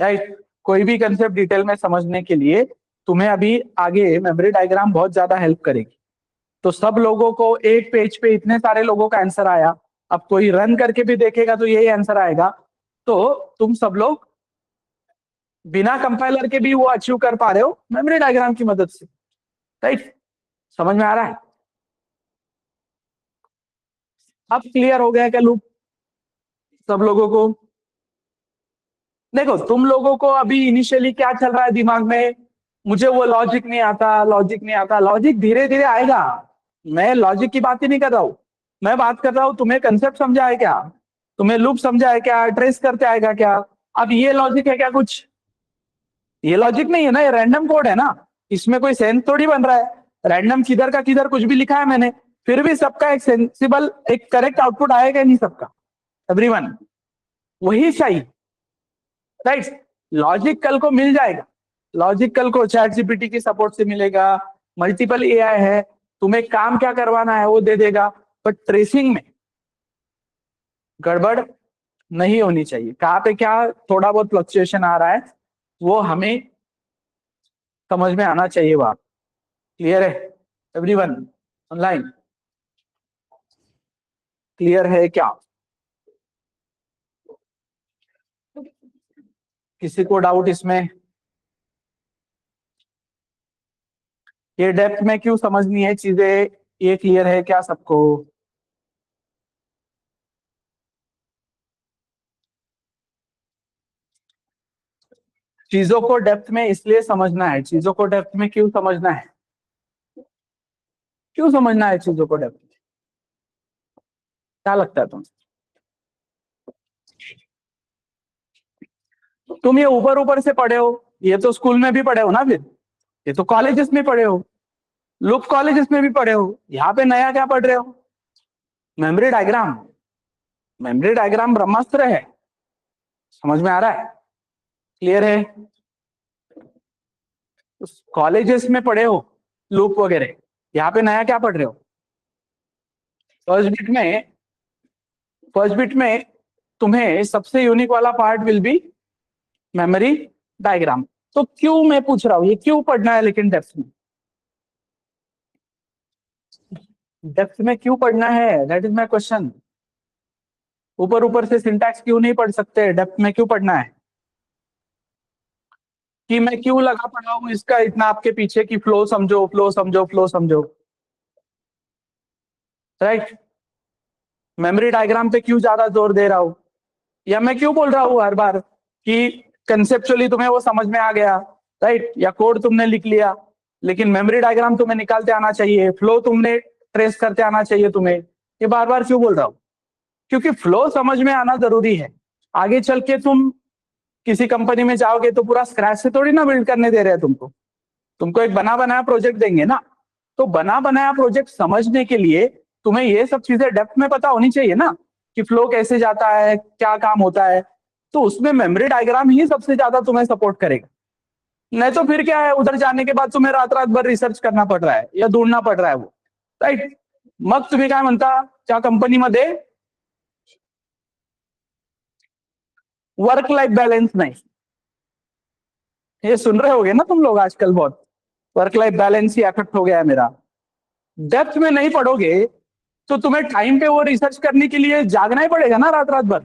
Speaker 1: राइट, कोई भी कंसेप्ट डिटेल में समझने के लिए तुम्हें अभी आगे मेमोरी डायग्राम बहुत ज्यादा हेल्प करेगी। तो सब लोगों को एक पेज पे इतने सारे लोगों का आंसर आया, अब कोई रन करके भी देखेगा तो यही आंसर आएगा। तो तुम सब लोग बिना कंपाइलर के भी वो अचीव कर पा रहे हो मेमोरी डायग्राम की मदद से। राइट, समझ में आ रहा है? अब क्लियर हो गया क्या लूप सब लोगों को? देखो तुम लोगों को अभी इनिशियली क्या चल रहा है दिमाग में, मुझे वो लॉजिक नहीं आता, लॉजिक नहीं आता। लॉजिक धीरे धीरे आएगा, मैं लॉजिक की बात ही नहीं कर रहा हूं। मैं बात कर रहा हूं तुम्हें कंसेप्ट समझा है क्या, तुम्हें लूप समझा है क्या, ट्रेस करते आएगा क्या। अब ये लॉजिक है क्या कुछ? ये लॉजिक नहीं है ना, ये रैंडम कोड है ना, इसमें कोई सेंस थोड़ी बन रहा है। रैंडम किधर का किधर कुछ भी लिखा है मैंने, फिर भी सबका एक सेंसिबल एक करेक्ट आउटपुट आएगा नहीं सबका, एवरीवन वही चाहिए। राइट, लॉजिक कल को मिल जाएगा, लॉजिक कल को चैट जीपीटी की सपोर्ट से मिलेगा, मल्टीपल एआई है, तुम्हें काम क्या करवाना है वो दे देगा। बट ट्रेसिंग में गड़बड़ नहीं होनी चाहिए, कहाँ पे क्या थोड़ा बहुत फ्लक्चुएशन आ रहा है वो हमें समझ में आना चाहिए बात। क्लियर है एवरीवन ऑनलाइन? क्लियर है क्या? किसी को डाउट इसमें? ये डेप्थ में क्यों समझनी है चीजें, ये क्लियर है क्या सबको? चीजों को डेप्थ में इसलिए समझना है, चीजों को डेप्थ में क्यों समझना है, क्यों समझना है चीजों को डेप्थ में, क्या लगता है तुम ये ऊपर ऊपर से पढ़े हो, ये तो स्कूल में भी पढ़े हो ना, फिर ये तो कॉलेजेस में पढ़े हो, लूप कॉलेजेस में भी पढ़े हो, यहाँ पे नया क्या पढ़ रहे हो? मेमोरी डायग्राम, मेमोरी डायग्राम ब्रह्मास्त्र है, समझ में आ रहा है? क्लियर है? कॉलेजेस में पढ़े हो लूप वगैरह, यहाँ पे नया क्या पढ़ रहे हो? फर्स्ट बिट में, फर्स्ट बिट में तुम्हें सबसे यूनिक वाला part will be memory diagram. तो क्यों मैं पूछ रहा हूँ ये क्यों पढ़ना है, लेकिन डेप्थ में, डेप्थ में क्यों पढ़ना है, दैट इज माई क्वेश्चन। ऊपर ऊपर से सिंटैक्स क्यों नहीं पढ़ सकते, डेप्थ में क्यों पढ़ना है? कि मैं क्यों लगा पड़ा हूँ इसका इतना आपके पीछे की फ्लो समझो, फ्लो समझो, फ्लो समझो। राइट, मेमोरी डायग्राम पे क्यों ज्यादा जोर दे रहा हूँ, या मैं क्यों बोल रहा हूँ हर बार कि कंसेप्चुअली तुम्हें वो समझ में आ गया, राइट, या कोड तुमने लिख लिया, लेकिन मेमोरी डायग्राम तुम्हें निकालते आना चाहिए, फ्लो तुमने ट्रेस करते आना चाहिए तुम्हें। ये बार बार क्यों बोल रहा हूँ? क्योंकि फ्लो समझ में आना जरूरी है। आगे चल के तुम किसी कंपनी में जाओगे तो पूरा स्क्रैच से थोड़ी ना बिल्ड करने दे रहे हैं तुमको, तुमको एक बना बनाया प्रोजेक्ट देंगे ना। तो बना बनाया प्रोजेक्ट समझने के लिए तुम्हें ये सब चीजें डेप्थ में पता होनी चाहिए ना, कि फ्लो कैसे जाता है, क्या काम होता है। तो उसमें मेमोरी डायग्राम ही सबसे ज्यादा तुम्हें सपोर्ट करेगा। नहीं तो फिर क्या है, उधर जाने के बाद तुम्हें रात रात भर रिसर्च करना पड़ रहा है या ढूंढना पड़ रहा है वो। राइट, मग तुम्ही काय म्हणता त्या कंपनीमध्ये वर्क लाइफ बैलेंस नहीं, ये सुन रहे होगे ना तुम लोग आजकल बहुत, वर्क लाइफ बैलेंस ही अफेक्ट हो गया है मेरा। डेप्थ में नहीं पढ़ोगे तो तुम्हें टाइम पे वो रिसर्च करने के लिए जागना ही पड़ेगा ना रात रात भर।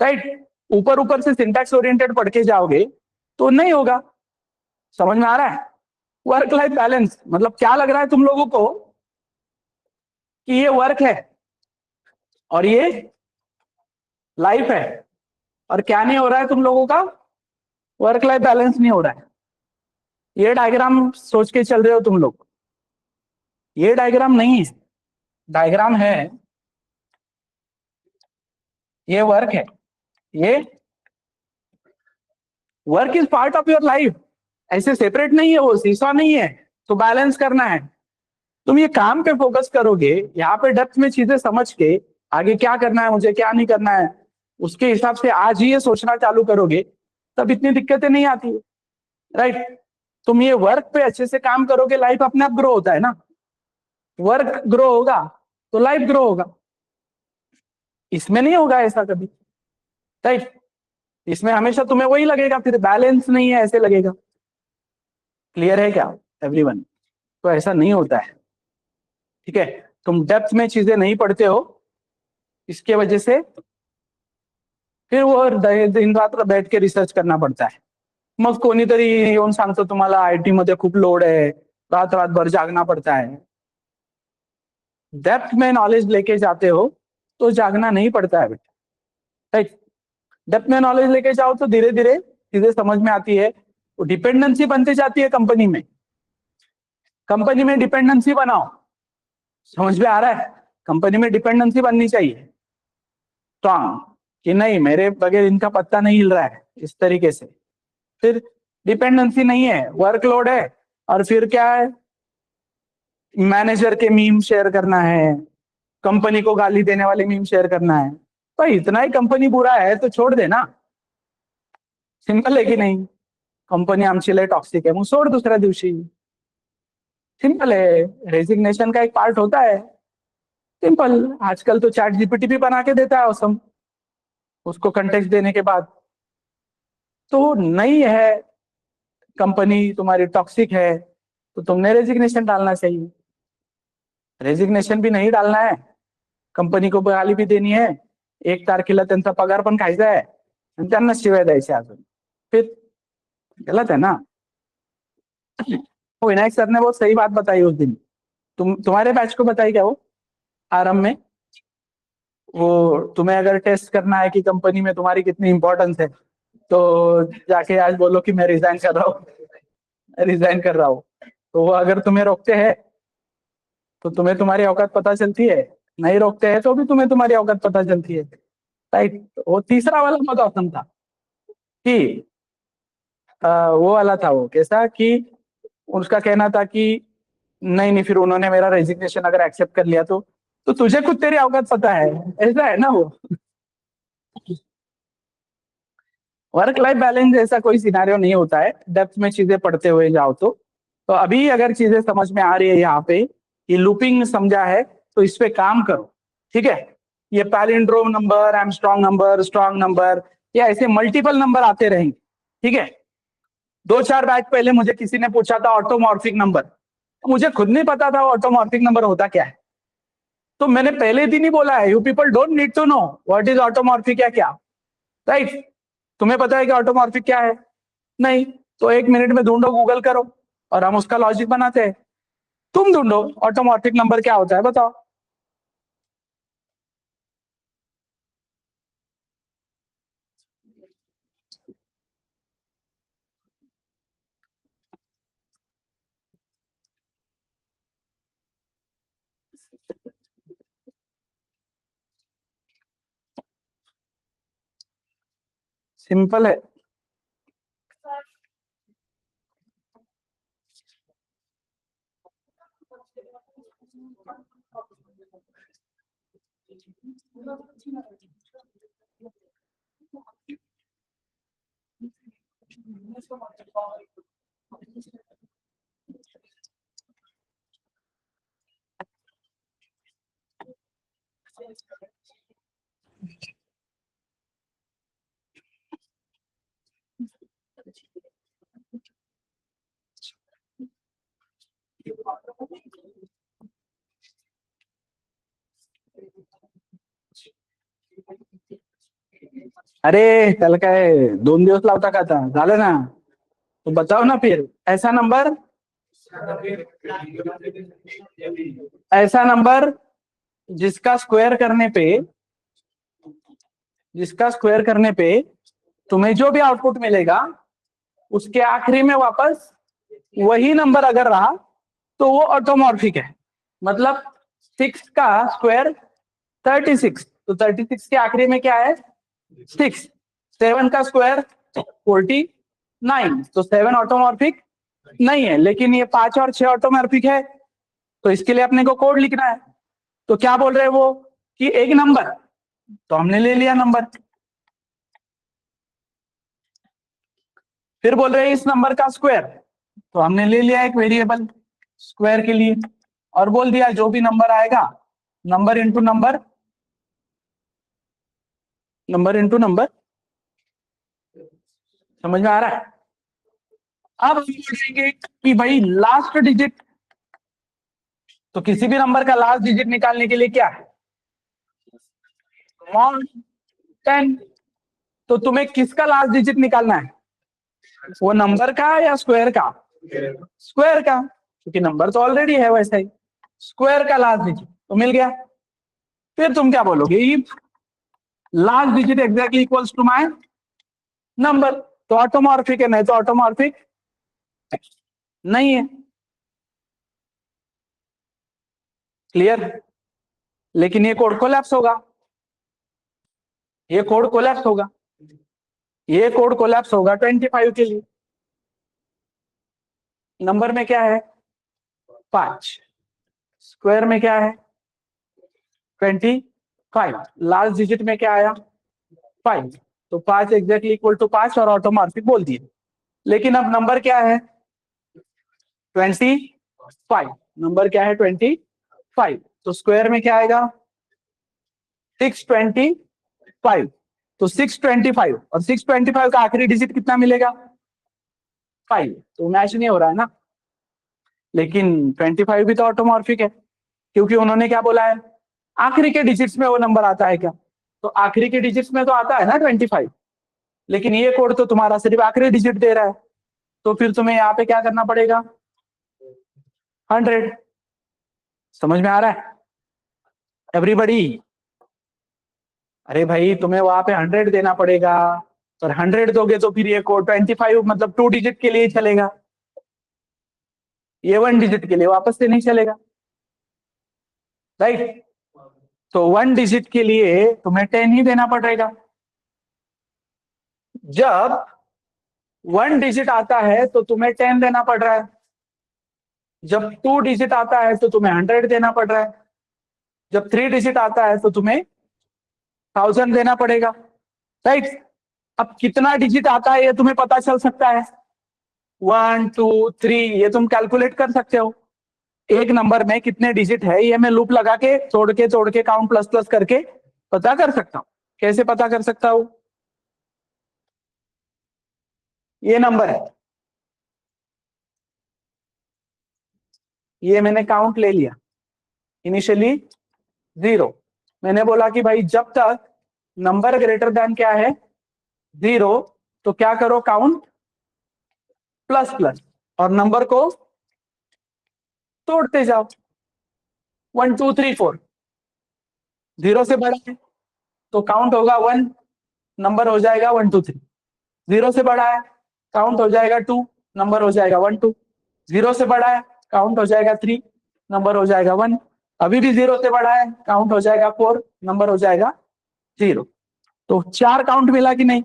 Speaker 1: राइट, ऊपर ऊपर से सिंटैक्स ओरिएंटेड पढ़ के जाओगे तो नहीं होगा। समझ में आ रहा है? वर्क लाइफ बैलेंस मतलब क्या लग रहा है तुम लोगों को कि ये वर्क है और ये लाइफ है, और क्या नहीं हो रहा है तुम लोगों का, वर्क लाइफ बैलेंस नहीं हो रहा है। ये डायग्राम सोच के चल रहे हो तुम लोग, ये डायग्राम नहीं है, डायग्राम है ये वर्क है, ये work is part of your life, ऐसे सेपरेट नहीं है, वो सीसॉ नहीं है, तो बैलेंस करना है। तुम ये काम पे फोकस करोगे, यहाँ पे डेप्थ में चीजें समझ के आगे क्या करना है मुझे, क्या नहीं करना है, उसके हिसाब से आज ही ये सोचना चालू करोगे, तब इतनी दिक्कतें नहीं आती, राइट। तुम ये वर्क पे अच्छे से काम करोगे, लाइफ अपने आप ग्रो होता है ना, वर्क ग्रो होगा तो लाइफ ग्रो होगा, इसमें नहीं होगा ऐसा कभी, राइट। इसमें हमेशा तुम्हें वही लगेगा, फिर बैलेंस नहीं है ऐसे लगेगा। क्लियर है क्या एवरीवन? तो ऐसा नहीं होता है, ठीक है। तुम डेप्थ में चीजें नहीं पढ़ते हो, इसके वजह से फिर वो दिन रात बैठ के रिसर्च करना पडता है। मग कोणीतरी येऊन सांगतो तुम्हाला आयटी मध्ये खूप लोड है, रात रात भर जागना पड़ता है। डेप्थ में नॉलेज लेके जाते हो तो जागना नहीं पड़ता है बेटा, राइट। डेप्थ में नॉलेज लेके जाओ तो धीरे धीरे चीजें समझ में आती है, वो डिपेंडेंसी बनती जाती है कंपनी में। कंपनी में डिपेंडेंसी बनाओ, समझ में आ रहा है? कंपनी में डिपेंडेंसी बननी चाहिए स्ट्रांग, कि नहीं मेरे बगैर इनका पत्ता नहीं हिल रहा है, इस तरीके से। फिर डिपेंडेंसी नहीं है, वर्कलोड है, और फिर क्या है, मैनेजर के मीम शेयर करना है, कंपनी को गाली देने वाले मीम शेयर करना है। तो इतना ही कंपनी बुरा है तो छोड़ देना, सिंपल है कि नहीं? कंपनी आमची लय टॉक्सिक है, मग सोड दुसऱ्या दिवशी, सिंपल है। रेजिग्नेशन का एक पार्ट होता है, सिंपल। आजकल तो चैट जीपीटी भी बना के देता है ऑसम, उसको कंटेक्स्ट देने के बाद। तो नहीं है, कंपनी तुम्हारी टॉक्सिक है तो तुमने रेजिग्नेशन डालना चाहिए। रेजिग्नेशन भी नहीं डालना है, कंपनी को गाली भी देनी है, 1 तारखेला त्यांचा पगार पण खायचा आहे आणि त्यांना शिवाय द्यायचे अजून, फिर गलत है ना। वो विनायक सर ने बहुत सही बात बताई उस दिन, तुम्हारे बैच को बताई क्या वो आरंभ में? वो तुम्हें अगर टेस्ट करना है कि कंपनी में तुम्हारी कितनी इंपॉर्टेंस है, तो जाके आज बोलो कि मैं रिजाइन कर रहा हूँ, रिजाइन कर रहा हूँ। तो वो अगर तुम्हें रोकते हैं तो तुम्हें तुम्हारी औकात पता चलती है, नहीं रोकते हैं तो भी तुम्हें तुम्हारी औकात पता चलती है, राइट। वो तीसरा वाला बहुत औसम था कि वो वाला था, वो कैसा कि उसका कहना था कि नहीं नहीं, फिर उन्होंने मेरा रेजिग्नेशन अगर एक्सेप्ट कर लिया तो तुझे खुद तेरी औकात पता है, ऐसा है ना वो। वर्क लाइफ बैलेंस ऐसा कोई सिनारियो नहीं होता है, डेप्थ में चीजें पढ़ते हुए जाओ तो अभी अगर चीजें समझ में आ रही है यहाँ पे कि लूपिंग समझा है, तो इस पे काम करो, ठीक है। ये पैलिंड्रोम नंबर, स्ट्रॉन्ग नंबर, या ऐसे मल्टीपल नंबर आते रहेंगे, ठीक है। 2-4 बैच पहले मुझे किसी ने पूछा था ऑटोमॉर्फिक नंबर, मुझे खुद नहीं पता था ऑटोमॉर्फिक नंबर होता क्या है। तो मैंने पहले दिन ही बोला है, you people don't need to know what is automorphic या क्या, राइट। तुम्हें पता है कि ऑटोमॉर्फिक क्या है? नहीं, तो 1 मिनट में ढूंढो, गूगल करो, और हम उसका लॉजिक बनाते हैं। तुम ढूंढो ऑटोमॉर्फिक नंबर क्या होता है, बताओ। सिंपल है। अरे त्याला काय 2 दिवस लावता का, आता झालं ना, तो बताओ ना फिर। ऐसा नंबर जिसका स्क्वायर करने पे तुम्हें जो भी आउटपुट मिलेगा, उसके आखिरी में वापस वही नंबर अगर रहा तो वो ऑटोमॉर्फिक है। मतलब 6 का स्क्वायर 36, तो 36 के आखिरी में क्या है? 6। 7 का स्क्वायर 49, तो 7 ऑटोमॉर्फिक नहीं है, लेकिन ये 5 और 6 ऑटोमॉर्फिक है, तो इसके लिए अपने को कोड लिखना है। तो क्या बोल रहे हैं वो कि एक नंबर, तो हमने ले लिया नंबर। फिर बोल रहे हैं इस नंबर का स्क्वायर, तो हमने ले लिया एक वेरिएबल स्क्वायर के लिए, और बोल दिया जो भी नंबर आएगा number into number, number into number. समझ में आ रहा है? अब हम बोलेंगे कि भाई लास्ट डिजिट, तो किसी भी नंबर का लास्ट डिजिट निकालने के लिए क्या है? मॉड 10। तो तुम्हें किसका लास्ट डिजिट निकालना है? वो नंबर का या स्क्वायर का? स्क्वायर का, क्योंकि नंबर तो ऑलरेडी है वैसे ही। स्क्वायर का लास्ट डिजिट तो मिल गया। फिर तुम क्या बोलोगे? Last digit exactly equals to my number, तो ऑटोमॉर्फिक है, नहीं तो ऑटोमॉर्फिक नहीं है। क्लियर? लेकिन ये कोड कोलैप्स होगा, ये कोड कोलैप्स होगा, ये कोड कोलैप्स होगा 25 के लिए। नंबर में क्या है? 5, स्क्वायर में क्या है? 25, लास्ट डिजिट में क्या आया? 5, तो 5 एग्जैक्टली इक्वल टू 5 और ऑटोमॉर्फिक बोल दिए। लेकिन अब नंबर क्या है? 25, नंबर क्या है? 25, तो स्क्वायर में क्या आएगा? 625, तो 625 और 625 का आखिरी डिजिट कितना मिलेगा? 5, तो मैच नहीं हो रहा है ना। लेकिन 25 भी तो ऑटोमॉर्फिक है, क्योंकि उन्होंने क्या बोला है? आखिरी के डिजिट्स में वो नंबर आता है क्या? तो आखिरी के डिजिट्स में तो आता है ना 25, लेकिन ये कोड तो तुम्हारा सिर्फ आखिरी डिजिट दे रहा है, तो फिर तुम्हें यहाँ पे क्या करना पड़ेगा? 100। समझ में आ रहा है एवरीबॉडी? अरे भाई तुम्हें वहां पे 100 देना पड़ेगा, और 100 दोगे तो फिर ये कोड 25 मतलब 2 डिजिट के लिए ही चलेगा, ये 1 डिजिट के लिए वापस से नहीं चलेगा, राइट? तो 1 डिजिट के लिए तुम्हें 10 ही देना पड़ेगा। जब 1 डिजिट आता है तो तुम्हें 10 देना पड़ रहा है, जब 2 डिजिट आता है तो तुम्हें 100 देना पड़ रहा है, जब 3 डिजिट आता है तो तुम्हें 1000 देना पड़ेगा, राइट? अब कितना डिजिट आता है ये तुम्हें पता चल सकता है, 1 2 3, ये तुम कैलकुलेट कर सकते हो। एक नंबर में कितने डिजिट है ये मैं लूप लगा के तोड़ के काउंट प्लस प्लस करके पता कर सकता हूं। कैसे पता कर सकता हूं? ये नंबर है, ये मैंने काउंट ले लिया, इनिशियली 0। मैंने बोला कि भाई जब तक नंबर ग्रेटर देन क्या है? 0, तो क्या करो? काउंट प्लस प्लस, और नंबर को तोड़ते जाओ। 1 2 3 4, 0 से बड़ा है तो काउंट होगा 1, नंबर हो जाएगा 1 2 3। 0 से बड़ा है काउंट हो जाएगा 2, नंबर हो जाएगा 1 2। 0 से बड़ा है काउंट हो जाएगा 3, नंबर हो जाएगा 1। अभी भी 0 से बड़ा है काउंट हो जाएगा 4, नंबर हो जाएगा 0। तो 4 काउंट मिला कि नहीं?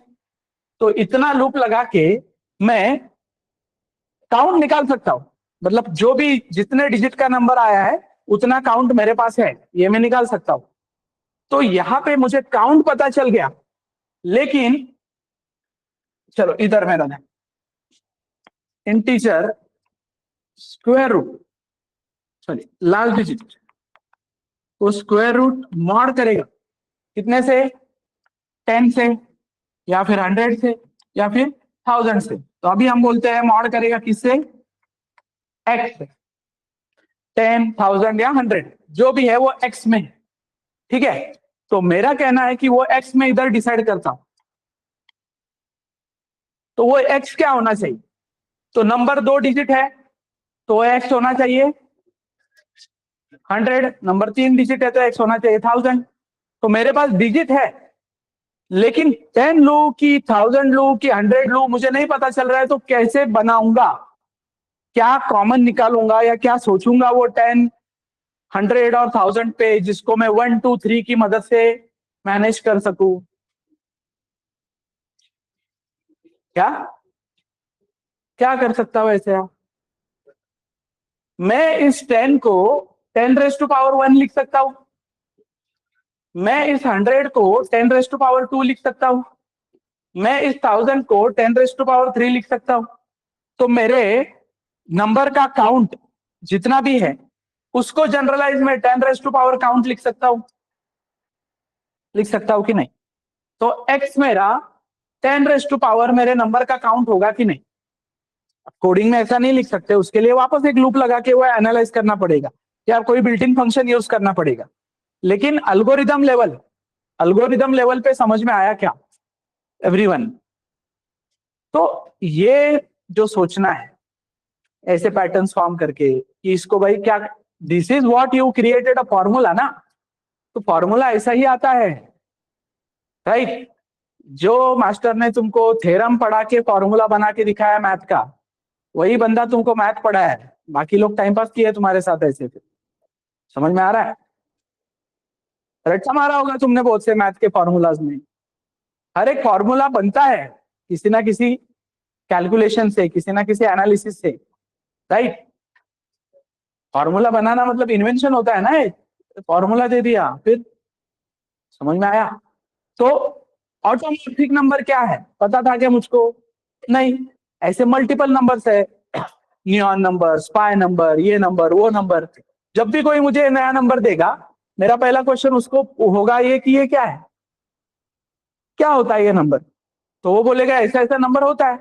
Speaker 1: तो इतना लूप लगा के मैं काउंट निकाल सकता हूं, मतलब जो भी जितने डिजिट का नंबर आया है उतना काउंट मेरे पास है, ये मैं निकाल सकता हूं। तो यहां पे मुझे काउंट पता चल गया, लेकिन चलो इधर में रहना, integer square root, sorry last digit को स्क्वायर रूट मॉड करेगा कितने से? 10 से, या फिर 100 से, या फिर 1000 से। तो अभी हम बोलते हैं मॉड करेगा किससे? एक्स से। 10 1000 या 100 जो भी है वो एक्स में है, ठीक है? तो मेरा कहना है कि वो एक्स में इधर डिसाइड करता हूं, तो वो एक्स क्या होना चाहिए? तो नंबर 2 डिजिट है तो एक्स होना चाहिए 100, नंबर 3 डिजिट है तो एक्स होना चाहिए 1000। तो मेरे पास डिजिट है, लेकिन 10 लू की 1000 लू की 100 लू मुझे नहीं पता चल रहा है, तो कैसे बनाऊंगा? क्या कॉमन निकालूंगा या क्या सोचूंगा वो 10 100 और 1000 पे, जिसको मैं 1 2 3 की मदद से मैनेज कर सकूं? क्या क्या कर सकता हूं ऐसे? मैं इस 10 को 10⁻⁴ लिख सकता हूं। मैं इस 100 को 10⁻² लिख सकता हूं। मैं इस 1000 को 10⁻³ लिख सकता हूं। तो मेरे नंबर का काउंट जितना भी है उसको जनरलाइज में 10⁻⁴ काउंट लिख सकता हूं कि नहीं? तो x मेरा 10⁻⁴ मेरे नंबर का काउंट होगा कि नहीं? कोडिंग में ऐसा नहीं लिख सकते, उसके लिए वापस एक लूप लगा के वो एनालाइज करना पड़ेगा या कोई बिल्ट इन फंक्शन यूज करना पड़ेगा। लेकिन अल्गोरिदम लेवल पे समझ में आया क्या एवरीवन? तो ये जो सोचना है ऐसे पैटर्न्स फॉर्म करके कि इसको भाई क्या, this is what you created a formula ना, तो फॉर्मूला ऐसा ही आता है, राइट? जो मास्टर ने तुमको थ्योरम पढ़ा के फॉर्मूला बना के दिखाया मैथ का, वही बंदा तुमको मैथ पढ़ा है, बाकी लोग टाइम पास किए तुम्हारे साथ ऐसे। समझ में आ रहा है? रट्टा मारा होगा तुमने बहुत से मैथ के फॉर्मूलाज में। हर एक फॉर्मूला बनता है किसी ना किसी कैलकुलेशन से, किसी ना किसी एनालिसिस से, राइट? फॉर्मूला बनाना मतलब इन्वेंशन होता है ना, फॉर्मूला दे दिया फिर। समझ में आया? तो ऑटोमॉर्फिक नंबर क्या है पता था क्या मुझको? नहीं। ऐसे मल्टीपल नंबर्स है, नियॉन नंबर, स्पाई नंबर, ये नंबर, वो नंबर। जब भी कोई मुझे नया नंबर देगा, मेरा पहला क्वेश्चन उसको होगा ये कि ये क्या है, क्या होता है ये नंबर? तो वो बोलेगा ऐसा ऐसा नंबर होता है।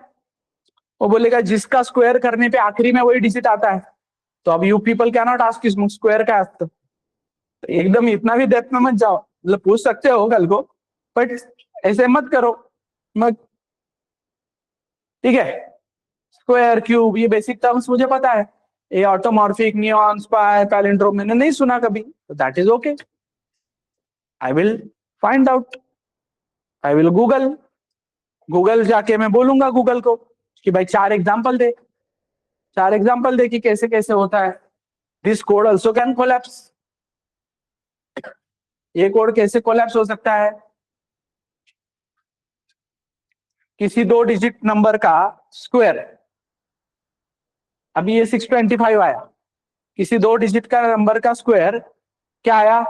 Speaker 1: वो बोलेगा जिसका स्क्वायर करने पे आखिरी में वही डिजिट आता है। तो अब you people can not ask square का असतं। तो एकदम इतना भी डेप्थ में मत जाओ, मतलब पूछ सकते हो कल को, बट ऐसे मत करो मत, ठीक है? स्क्वायर, क्यूब, ये बेसिक टर्म्स मुझे पता है। ये ऑटोमॉर्फिक, नियॉन, स्पाई, पैलिंड्रोम मैंने नहीं सुना कभी, तो that is okay. I will find out, I will Google जाके मैं बोलूंगा गूगल को कि भाई 4 एग्जाम्पल दे कि कैसे कैसे होता है। This code also can collapse, ये कोड कैसे कोलैप्स हो सकता है? किसी 2 डिजिट नंबर का स्क्वायर, अभी ये 625 आया, किसी 2 डिजिट का नंबर का स्क्वायर क्या आया?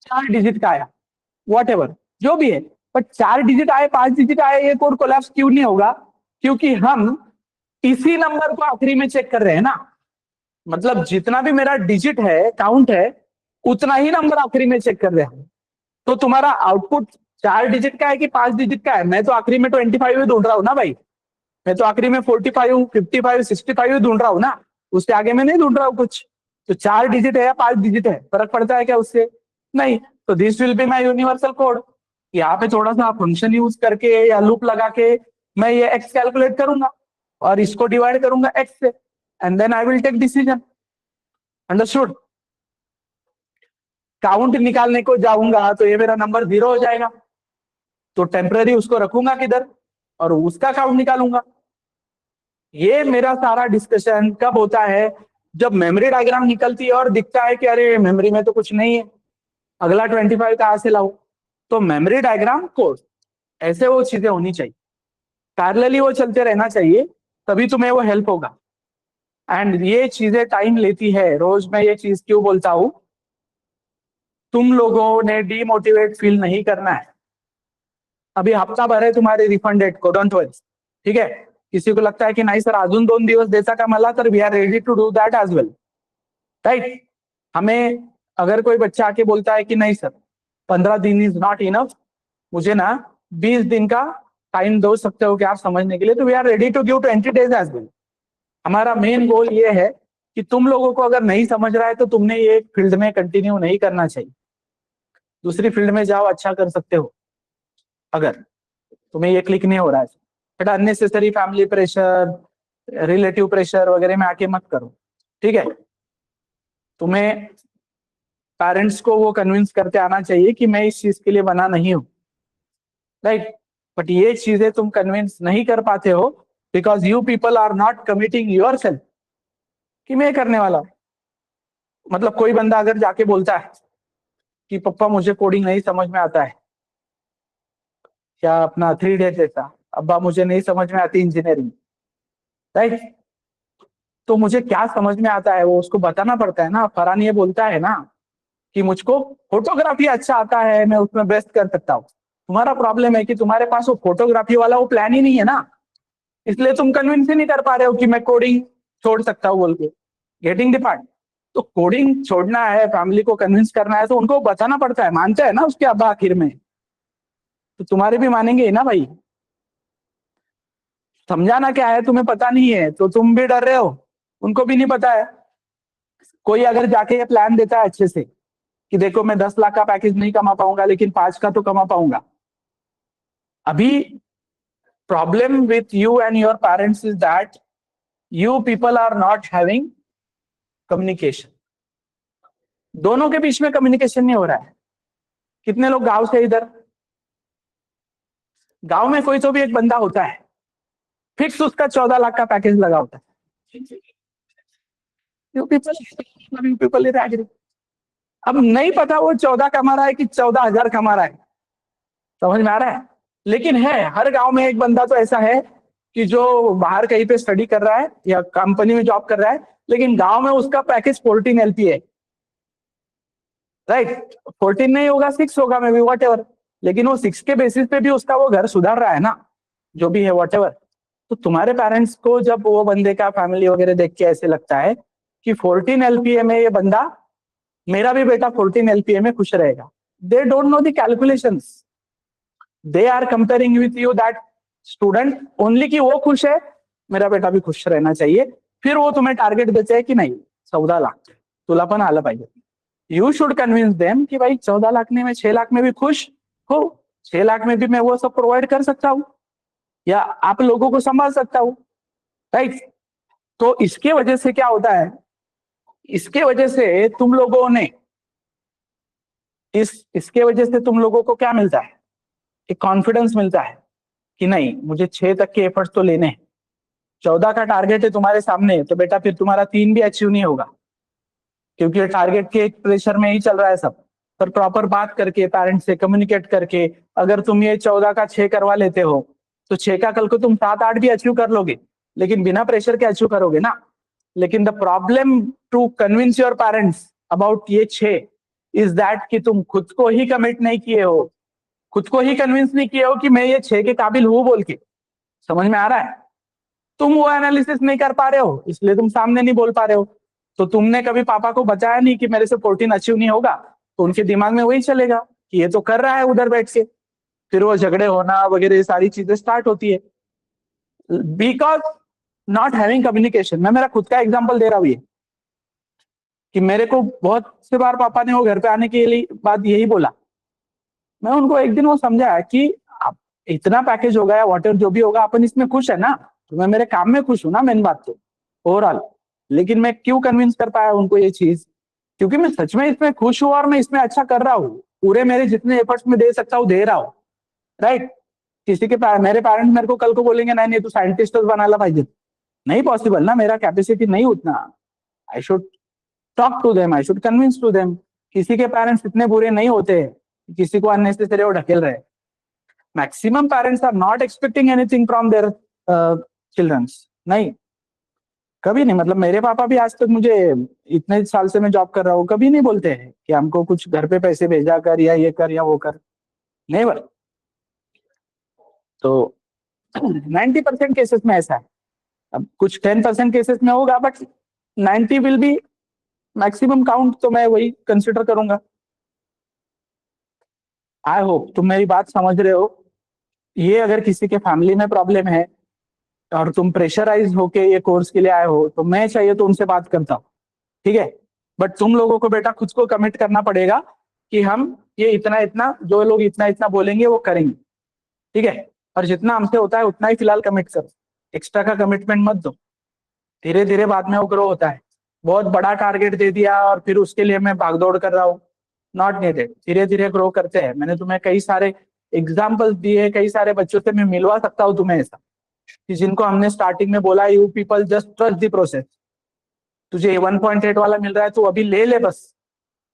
Speaker 1: 4 डिजिट का आया, वॉट एवर जो भी है, बट 4 डिजिट आए, 5 डिजिट आए, ये कोड कोलैप्स क्यों नहीं होगा? क्योंकि हम इसी नंबर को आखिरी में चेक कर रहे हैं ना। मतलब जितना भी मेरा डिजिट है, काउंट है, उतना ही नंबर आखिरी में चेक कर रहे हैं। तो तुम्हारा आउटपुट 4 डिजिट का है कि 5 डिजिट का है? मैं तो आखिरी में 25 ही ढूंढ रहा हूँ ना भाई। मैं तो आखिरी में 45, 55, 65 ही ढूंढ रहा हूँ ना, उसके आगे मैं नहीं ढूंढ रहा हूँ कुछ। तो 4 डिजिट है या 5 डिजिट है, फर्क पड़ता है क्या उससे? नहीं। तो this will be my universal code. यहाँ पे थोड़ा सा फंक्शन यूज करके या लूप लगा के मैं ये एक्स कैलकुलेट करूंगा और इसको डिवाइड करूंगा एक्स से, and then I will take decision. Understood? Count निकालने को जाऊंगा तो ये मेरा नंबर 0 हो जाएगा, तो टेम्पररी उसको रखूंगा किधर और उसका काउंट निकालूंगा। ये मेरा सारा डिस्कशन कब होता है? जब मेमोरी डायग्राम निकलती है और दिखता है कि अरे मेमोरी में तो कुछ नहीं है, अगला 25 कहां से लाऊं? तो मेमोरी डायग्राम कोड ऐसे वो चीजें होनी चाहिए, पैरेलली वो चलते रहना चाहिए, तभी तुम्हें वो हेल्प होगा। एंड ये चीजें टाइम लेती है। रोज मैं ये चीज क्यों बोलता हूं? तुम लोगों ने डीमोटिवेट फील नहीं करना है। अभी हफ्ता भर है तुम्हारे रिफंड डेट को, डोंट वरी, ठीक है? किसी को लगता है की नाही सर अजून 2 दिवस द्यायचा का मला, तर we are ready to do that as well, right? हमें अगर कोई बच्चा आके बोलता है कि नहीं सर 15 दिन इज नॉट इनफ, मुझे ना 20 दिन का टाइम दो सकते हो क्या आप समझने के लिए, तो we are ready to give 20 days as well. हमारा मेन गोल ये है कि तुम लोगों को अगर नहीं समझ रहा है तो तुमने ये फील्ड में कंटिन्यू नहीं करना चाहिए, दूसरी फील्ड में जाओ, अच्छा कर सकते हो अगर तुम्हें ये क्लिक नहीं हो रहा है। But unnecessary family pressure, relative pressure वगैरह में आके मत करो, ठीक है? तुम्हें पेरेंट्स को वो कन्विंस करते आना चाहिए कि मैं इस चीज के लिए बना नहीं हूं, राइट? बट ये चीजें तुम कन्विंस नहीं कर पाते हो because you people are not committing yourself कि मैं करने वाला हूं। मतलब कोई बंदा अगर जाके बोलता है कि पापा मुझे कोडिंग नहीं समझ में आता है, क्या अपना 3 डेज जैसा, अब्बा मुझे नहीं समझ में आती इंजीनियरिंग, राइट। तो मुझे क्या समझ में आता है वो उसको बताना पड़ता है ना। फरहान ये बोलता है ना कि मुझको फोटोग्राफी अच्छा आता है, मैं उसमें बेस्ट कर सकता हूँ। तुम्हारा प्रॉब्लम है कि तुम्हारे पास वो फोटोग्राफी वाला वो प्लान ही नहीं है ना, इसलिए तुम कन्विंस ही नहीं कर पा रहे हो कि मैं कोडिंग छोड़ सकता हूँ बोल के। Getting the part. तो कोडिंग छोड़ना है, फैमिली को कन्विंस करना है, तो उनको बताना पड़ता है, मानते हैं ना उसके अब्बा आखिर में, तो तुम्हारे भी मानेंगे ना भाई। समझाना क्या है तुम्हें पता नहीं है तो तुम भी डर रहे हो, उनको भी नहीं पता है। कोई अगर जाके ये प्लान देता है अच्छे से कि देखो मैं 10 लाख का पैकेज नहीं कमा पाऊंगा लेकिन 5 का तो कमा पाऊंगा। अभी problem with you and your parents is that you people are not having communication. दोनों के बीच में कम्युनिकेशन नहीं हो रहा है। कितने लोग गांव से इधर, गांव में कोई तो भी एक बंदा होता है फिक्स, उसका 14 लाख का पैकेज लगा होता है। You people is agree. अब नहीं पता वो 14 कमा रहा है कि 14,000 कमा रहा है, समझ में आ रहा है। लेकिन है हर गांव में एक बंदा तो ऐसा है कि जो बाहर कहीं पे स्टडी कर रहा है या कंपनी में जॉब कर रहा है, लेकिन गांव में उसका पैकेज 14 LP है, राइट। 14 नहीं होगा, 6 होगा मे बी, वॉट एवर, लेकिन वो 6 के बेसिस पे भी उसका वो घर सुधार रहा है ना, जो भी है वॉट एवर। तो तुम्हारे पेरेंट्स को जब वो बंदे का फैमिली वगैरह देख के ऐसे लगता है कि 14 LPA में ये बंदा, मेरा भी बेटा 14 LPA में खुश रहेगा, they don't know the calculations, they are comparing with you that student only कि वो खुश है, मेरा बेटा भी खुश रहना चाहिए। फिर वो तुम्हें टारगेट देते हैं कि नहीं 14 लाख तुला पण आलं पाहिजे। यू शुड कन्विंस देम कि भाई 14 लाख में मैं 6 लाख में भी खुश हो, 6 लाख में भी मैं वो सब प्रोवाइड कर सकता हूँ या आप लोगों को संभाल सकता हूँ, राइट। तो इसके वजह से क्या होता है, इसके वजह से तुम लोगों ने इसके वजह से तुम लोगों को क्या मिलता है, एक कॉन्फिडेंस मिलता है कि नहीं मुझे 6 तक के एफर्ट्स तो लेने हैं। 14 का टारगेट है तुम्हारे सामने तो बेटा फिर तुम्हारा 3 भी अचीव नहीं होगा, क्योंकि टारगेट के एक प्रेशर में ही चल रहा है सब। पर प्रॉपर बात करके पेरेंट्स से कम्युनिकेट करके अगर तुम ये 14 का 6 करवा लेते हो तो 6 का कल को तुम 7-8 भी अचीव कर लोगे, लेकिन बिना प्रेशर के अचीव करोगे ना। लेकिन the problem to convince your parents about ये 6 इज दैट कि तुम खुद को ही कमिट नहीं किए हो, खुद को ही कन्विंस नहीं किए हो कि मैं ये 6 के काबिल हूं बोल के। समझ में आ रहा है। तुम वो एनालिसिस नहीं कर पा रहे हो इसलिए तुम सामने नहीं बोल पा रहे हो। तो तुमने कभी पापा को बताया नहीं कि मेरे से 14 अचीव नहीं होगा, तो उनके दिमाग में वही चलेगा कि ये तो कर रहा है उधर बैठ के, फिर वो झगड़े होना वगैरह ये सारी चीजें स्टार्ट होती है बिकॉज नॉट हैविंग कम्युनिकेशन। मैं मेरा खुद का एग्जाम्पल दे रहा हूँ ये कि मेरे को बहुत से बार पापा ने वो घर पे आने के लिए बात यही बोला। मैं उनको एक दिन वो समझाया कि आप इतना पैकेज होगा या वॉटर जो भी होगा अपन इसमें खुश है ना, तो मैं मेरे काम में खुश हूँ ना, मेन बात तो ओवरऑल। लेकिन मैं क्यों कन्विंस कर पाया उनको ये चीज, क्योंकि मैं सच में इसमें खुश हूँ और मैं इसमें अच्छा कर रहा हूँ, पूरे मेरे जितने एफर्ट्स में दे सकता हूँ दे रहा हूँ, राइट। किसी के मेरे पेरेंट्स मेरे को कल को बोलेंगे नहीं नहीं तू साइंटिस्टच बनायला पाहिजे, नहीं पॉसिबल ना, मेरा कैपेसिटी नहीं उतना। I should talk to them, I should convince to them. किसी के पेरेंट्स इतने बुरे नहीं होते किसी को अननेसेसरी वो ढकेल रहे। Maximum parents are not expecting anything from their childrens, नहीं कभी नहीं। मतलब मेरे पापा भी आज तक मुझे, इतने साल से मैं जॉब कर रहा हूँ, कभी नहीं बोलते हैं कि हमको कुछ घर पे पैसे भेजा कर या ये कर या वो कर, नेवर। तो 90% केसेस में ऐसा है। अब कुछ 10% केसेस में होगा but 90 will be maximum count, तो मैं वही कंसिडर करूंगा। आई होप तुम मेरी बात समझ रहे हो। ये अगर किसी के फैमिली में प्रॉब्लम है और तुम प्रेशराइज होके ये कोर्स के लिए आए हो तो मैं चाहिए तो उनसे बात करता हूँ, ठीक है। बट तुम लोगों को बेटा खुद को कमिट करना पड़ेगा कि हम ये इतना इतना, जो लोग इतना इतना बोलेंगे वो करेंगे, ठीक है। और जितना हमसे होता है उतना ही फिलहाल कमिट करो, एक्स्ट्रा का कमिटमेंट मत दो। धीरे धीरे बाद में वो ग्रो होता है। बहुत बड़ा टारगेट दे दिया और फिर उसके लिए मैं भागदौड़ कर रहा हूँ, नॉट नीडेड। धीरे धीरे ग्रो करते हैं। मैंने तुम्हें कई सारे एग्जाम्पल्स दिए, कई सारे बच्चों से मैं मिलवा सकता हूँ तुम्हें ऐसा कि जिनको हमने स्टार्टिंग में बोला you people just trust the process. तुझे 1.8 वाला मिल रहा है तो अभी ले ले, बस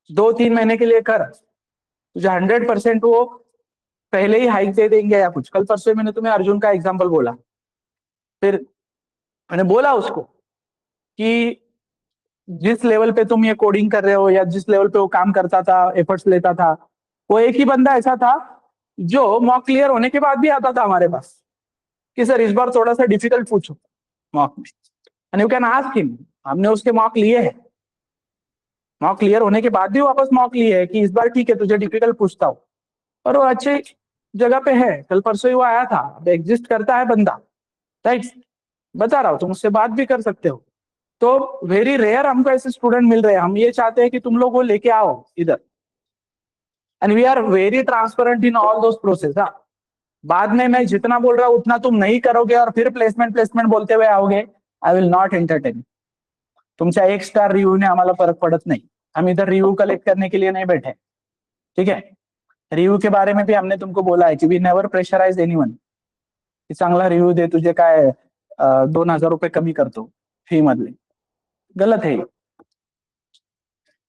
Speaker 1: 2-3 महीने के लिए कर, तुझे 100% वो पहले ही हाइक दे देंगे या कुछ। कल परसों मैंने तुम्हें अर्जुन का एग्जाम्पल बोला, फिर मैंने बोला उसको कि जिस लेवल पे तुम ये कोडिंग कर रहे हो या जिस लेवल पे वो काम करता था, एफर्ट्स लेता था, वो एक ही बंदा ऐसा था जो मॉक क्लियर होने के बाद भी आता था हमारे पास कि सर इस बार थोड़ा सा डिफिकल्ट पूछो मॉक में, and you can ask him. हमने उसके मॉक लिए हैं, मॉक क्लियर होने के बाद भी वापस मॉक लिए है कि इस बार ठीक है तुझे डिफिकल्ट पूछता हूँ, और वो अच्छे जगह पे है। कल परसों ही वो आया था, अब एग्जिस्ट करता है बंदा, राइट। बता रहा हूँ, तुम उससे बात भी कर सकते हो। तो वेरी रेयर हमको ऐसे स्टूडेंट मिल रहे हैं। हम ये चाहते हैं कि तुम लोग वो लेके आओ इधर, and we are very transparent in all those process. हाँ, बाद में मैं जितना बोल रहा हूँ उतना तुम नहीं करोगे और फिर प्लेसमेंट प्लेसमेंट बोलते हुए आओगे, आई विल नॉट एंटरटेन। तुमच्या 1 स्टार रिव्यू ने आम्हाला फरक पड़त नहीं। हम इधर रिव्यू कलेक्ट करने के लिए नहीं बैठे, ठीक है। रिव्यू के बारे में भी हमने तुमको बोला है कि वी नेवर प्रेशराइज एनीवन की चांगला रिव्यू दे, तुझे काय 2,000 रुपये कमी करतो फी मधले, गलत है।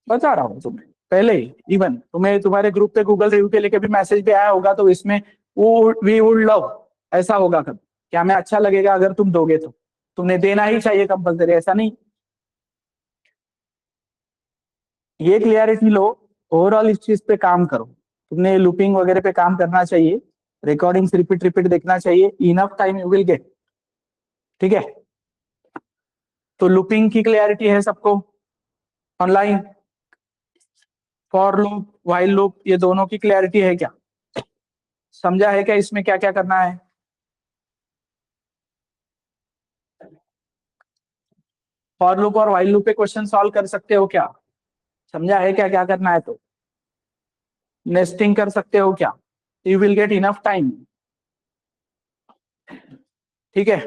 Speaker 1: बता रहा हूँ तुम्हें पहले ही। इवन तुम्हें तुम्हारे ग्रुप पे गूगल रिव्यू के लिए कभी मैसेज भी आया होगा, तो इसमें वी वुड लव ऐसा होगा कभी, क्या हमें अच्छा लगेगा अगर तुम दोगे, तो तुमने देना ही चाहिए कंपलसरी, ऐसा नहीं। ये क्लियरिटी लो, ओवरऑल इस चीज पे काम करो। तुमने लूपिंग वगैरह पे काम करना चाहिए, रिकॉर्डिंग्स रिपीट रिपीट देखना चाहिए, enough time you will get, ठीक है। तो लूपिंग की क्लियरिटी है सबको online? For loop, while loop, ये दोनों की क्लियरिटी है क्या? समझा है क्या इसमें क्या क्या करना है? फॉर लूप और व्हाइल लूप पे क्वेश्चन सॉल्व कर सकते हो क्या? समझा है क्या क्या करना है? तो नेस्टिंग कर सकते हो क्या? You will get enough time, ठीक है।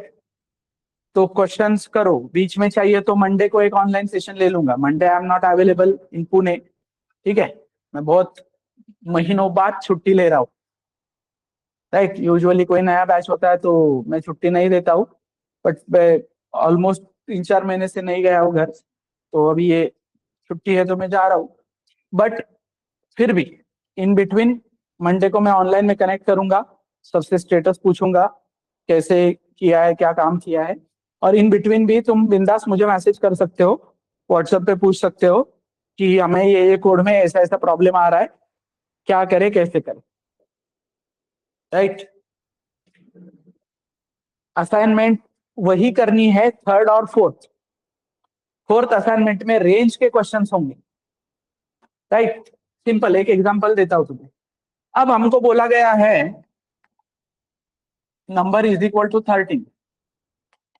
Speaker 1: तो क्वेश्चंस करो, बीच में चाहिए तो मंडे को एक ऑनलाइन सेशन ले लूंगा। Monday I am not available in Pune, ठीक है। मैं बहुत महीनों बाद छुट्टी ले रहा हूँ, राइट। यूजुअली कोई नया बैच होता है तो मैं छुट्टी नहीं देता हूँ, बट मैं ऑलमोस्ट 3-4 महीने से नहीं गया हूँ घर, तो अभी ये छुट्टी है तो मैं जा रहा हूँ। बट फिर भी इन बिटवीन मंडे को मैं ऑनलाइन में कनेक्ट करूंगा, सबसे स्टेटस पूछूंगा कैसे किया है, क्या काम किया है। और इन बिटवीन भी तुम बिंदास मुझे मैसेज कर सकते हो, व्हाट्सएप पे पूछ सकते हो कि हमें ये कोड में ऐसा ऐसा प्रॉब्लम आ रहा है, क्या करें कैसे करें, राइट। असाइनमेंट वही करनी है थर्ड और फोर्थ। फोर्थ असाइनमेंट में रेंज के क्वेश्चंस होंगे, राइट। सिंपल एक एग्जांपल देता हूं तुम्हें। अब हमको बोला गया है नंबर इज इक्वल टू 13,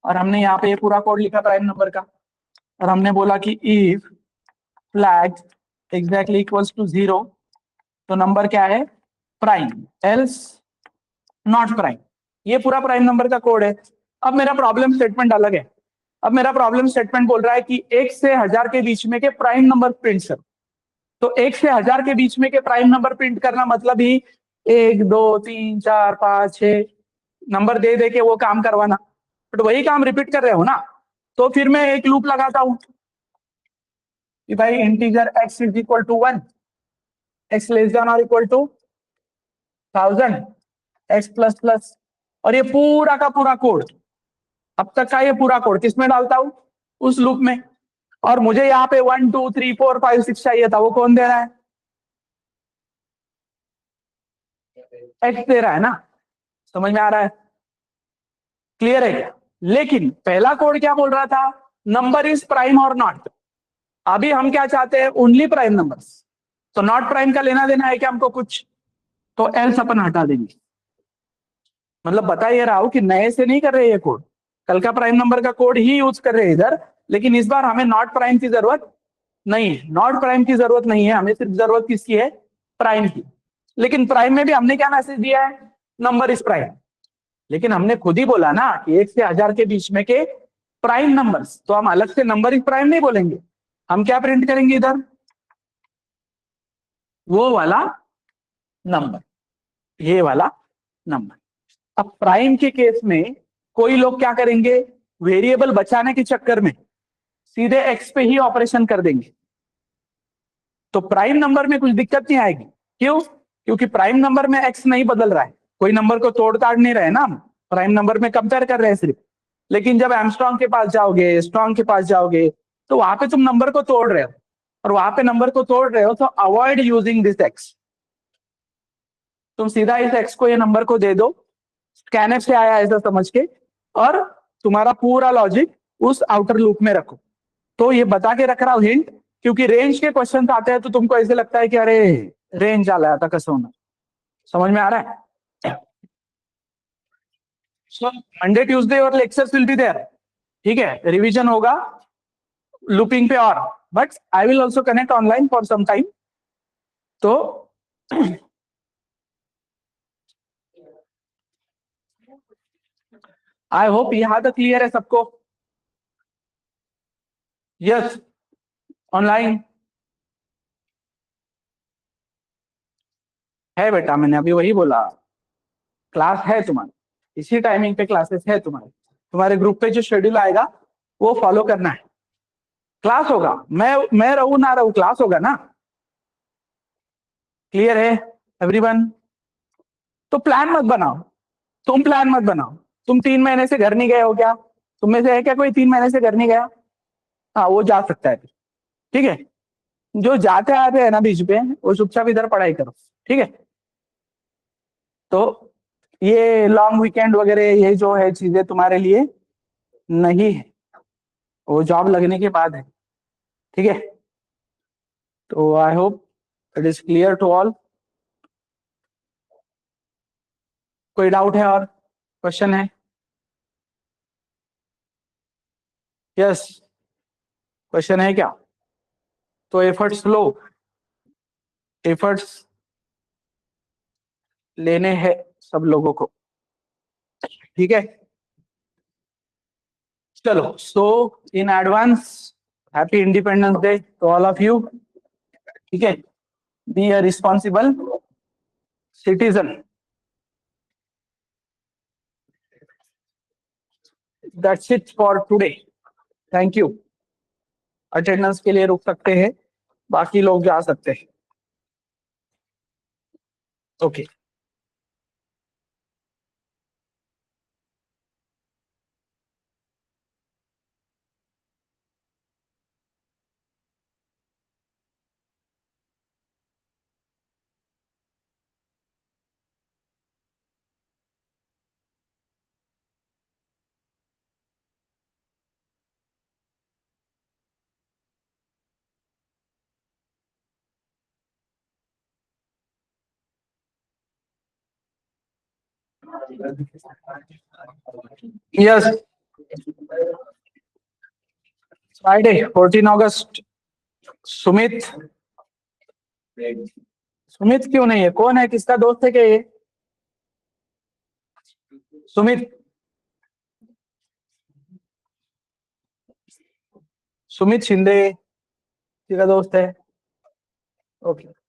Speaker 1: और हमने यहाँ पे ये पूरा कोड लिखा प्राइम नंबर का, और हमने बोला कि if flag exactly equals to 0 तो नंबर क्या है? Prime, else not prime. ये पूरा प्राइम नंबर का कोड है। अब मेरा प्रॉब्लम स्टेटमेंट अलग है। अब मेरा प्रॉब्लम स्टेटमेंट बोल रहा है कि 1 से 1000 के बीच में के प्राइम नंबर प्रिंट करो। तो 1 से 1000 के बीच में के प्राइम नंबर प्रिंट करना मतलब ही 1 2 3 4 5 6 नंबर दे दे के वो काम करवाना, बट वही काम रिपीट कर रहे हो ना। तो फिर मैं एक लूप लगाता हूं कि भाई integer x is equal to 1, x less than और equal to 1000, x plus plus, और ये पूरा का पूरा कोड, अब तक का ये पूरा कोड किसमें डालता हूं? उस लूप में। और मुझे यहाँ पे 1 2 3 4 5 6 चाहिए था, वो कौन दे रहा है? x दे रहा है ना। समझ में आ रहा है? क्लियर है क्या? लेकिन पहला कोड क्या बोल रहा था? नंबर इज प्राइम और नॉट। अभी हम क्या चाहते हैं? Only prime numbers. तो नॉट प्राइम का लेना देना है क्या हमको कुछ? तो एल्स अपन हटा देंगे। मतलब बता ये रहा हूं कि नए से नहीं कर रहे ये कोड, कल का प्राइम नंबर का कोड ही यूज कर रहे हैं इधर, लेकिन इस बार हमें नॉट प्राइम की जरूरत नहीं है। नॉट प्राइम की जरूरत नहीं है, हमें सिर्फ जरूरत किसकी है? प्राइम की। लेकिन प्राइम में भी हमने क्या मैसेज दिया है? Number is prime. लेकिन हमने खुद ही बोला ना कि 1 से 1000 के बीच में के प्राइम नंबर्स, तो हम अलग से नंबर इज प्राइम नहीं बोलेंगे। हम क्या प्रिंट करेंगे इधर? वो वाला नंबर, ये वाला नंबर। अब प्राइम के केस में कोई लोग क्या करेंगे? वेरिएबल बचाने के चक्कर में सीधे एक्स पे ही ऑपरेशन कर देंगे। तो प्राइम नंबर में कुछ दिक्कत नहीं आएगी, क्यों? क्योंकि प्राइम नंबर में एक्स नहीं बदल रहा है, कोई नंबर को तोड़ ताड़ नहीं रहे ना हम, प्राइम नंबर में कंपेयर कर रहे हैं सिर्फ। लेकिन जब एमस्ट्रॉन्ग के पास जाओगे, स्ट्रॉन्ग के पास जाओगे, तो वहां पे तुम नंबर को तोड़ रहे हो, और वहां पे नंबर को तोड़ रहे हो, तो अवॉइड यूजिंग दिस एक्स। तुम सीधा इस एक्स को, ये नंबर को दे दो, स्कैनएफ से आया ऐसा समझ के, और तुम्हारा पूरा लॉजिक उस आउटर लूप में रखो। तो ये बता के रख रहा हूं हिंट, क्योंकि रेंज के क्वेश्चन आते हैं तो तुमको ऐसे लगता है कि अरे रेंज आला था कसं होना। समझ में आ रहा है? सो मंडे ट्यूसडे और लेक्चर्स विल बी देयर, ठीक है, रिवीजन होगा लूपिंग पे, और but I will also connect online for some time. तो आई होप यहां तक क्लियर है सबको। यस, ऑनलाइन है बेटा, मैंने अभी वही बोला, क्लास है तुम्हारी, इसी टाइमिंग पे क्लासेस है तुम्हारे, तुम्हारे ग्रुप पे जो शेड्यूल आएगा वो फॉलो करना है। क्लास होगा, मैं रहूं ना रहूं, क्लास होगा ना। क्लियर है एवरीवन? तो प्लान मत बनाओ, तुम प्लान मत बनाओ। तुम 3 महीने से घर नहीं गए हो क्या? तुम में से है क्या कोई 3 महीने से घर नहीं गया? हाँ, वो जा सकता है, ठीक है। जो जाते आते हैं ना बीच पे, वो चुपचाप इधर पढ़ाई करो, ठीक है। तो ये लॉन्ग वीकेंड वगैरह ये जो है चीजें तुम्हारे लिए नहीं है, वो जॉब लगने के बाद है, ठीक है। तो I hope it is clear to all. कोई डाउट है और क्वेश्चन है? यस, क्वेश्चन है क्या? तो एफर्ट्स लो, एफर्ट्स लेने हैं सब लोगों को, ठीक है। चलो, so in advance happy Independence Day to all of you, ठीक है। Be a responsible citizen. That's it for today, thank you. Attendance के लिए रुक सकते हैं, बाकी लोग जा सकते हैं, ओके। यस, फ्राइडे 14 अगस्त। सुमित, सुमित क्यों नहीं है? कौन है, किसका दोस्त है क्या ये? सुमित, सुमित शिंदे किसका दोस्त है? ओके।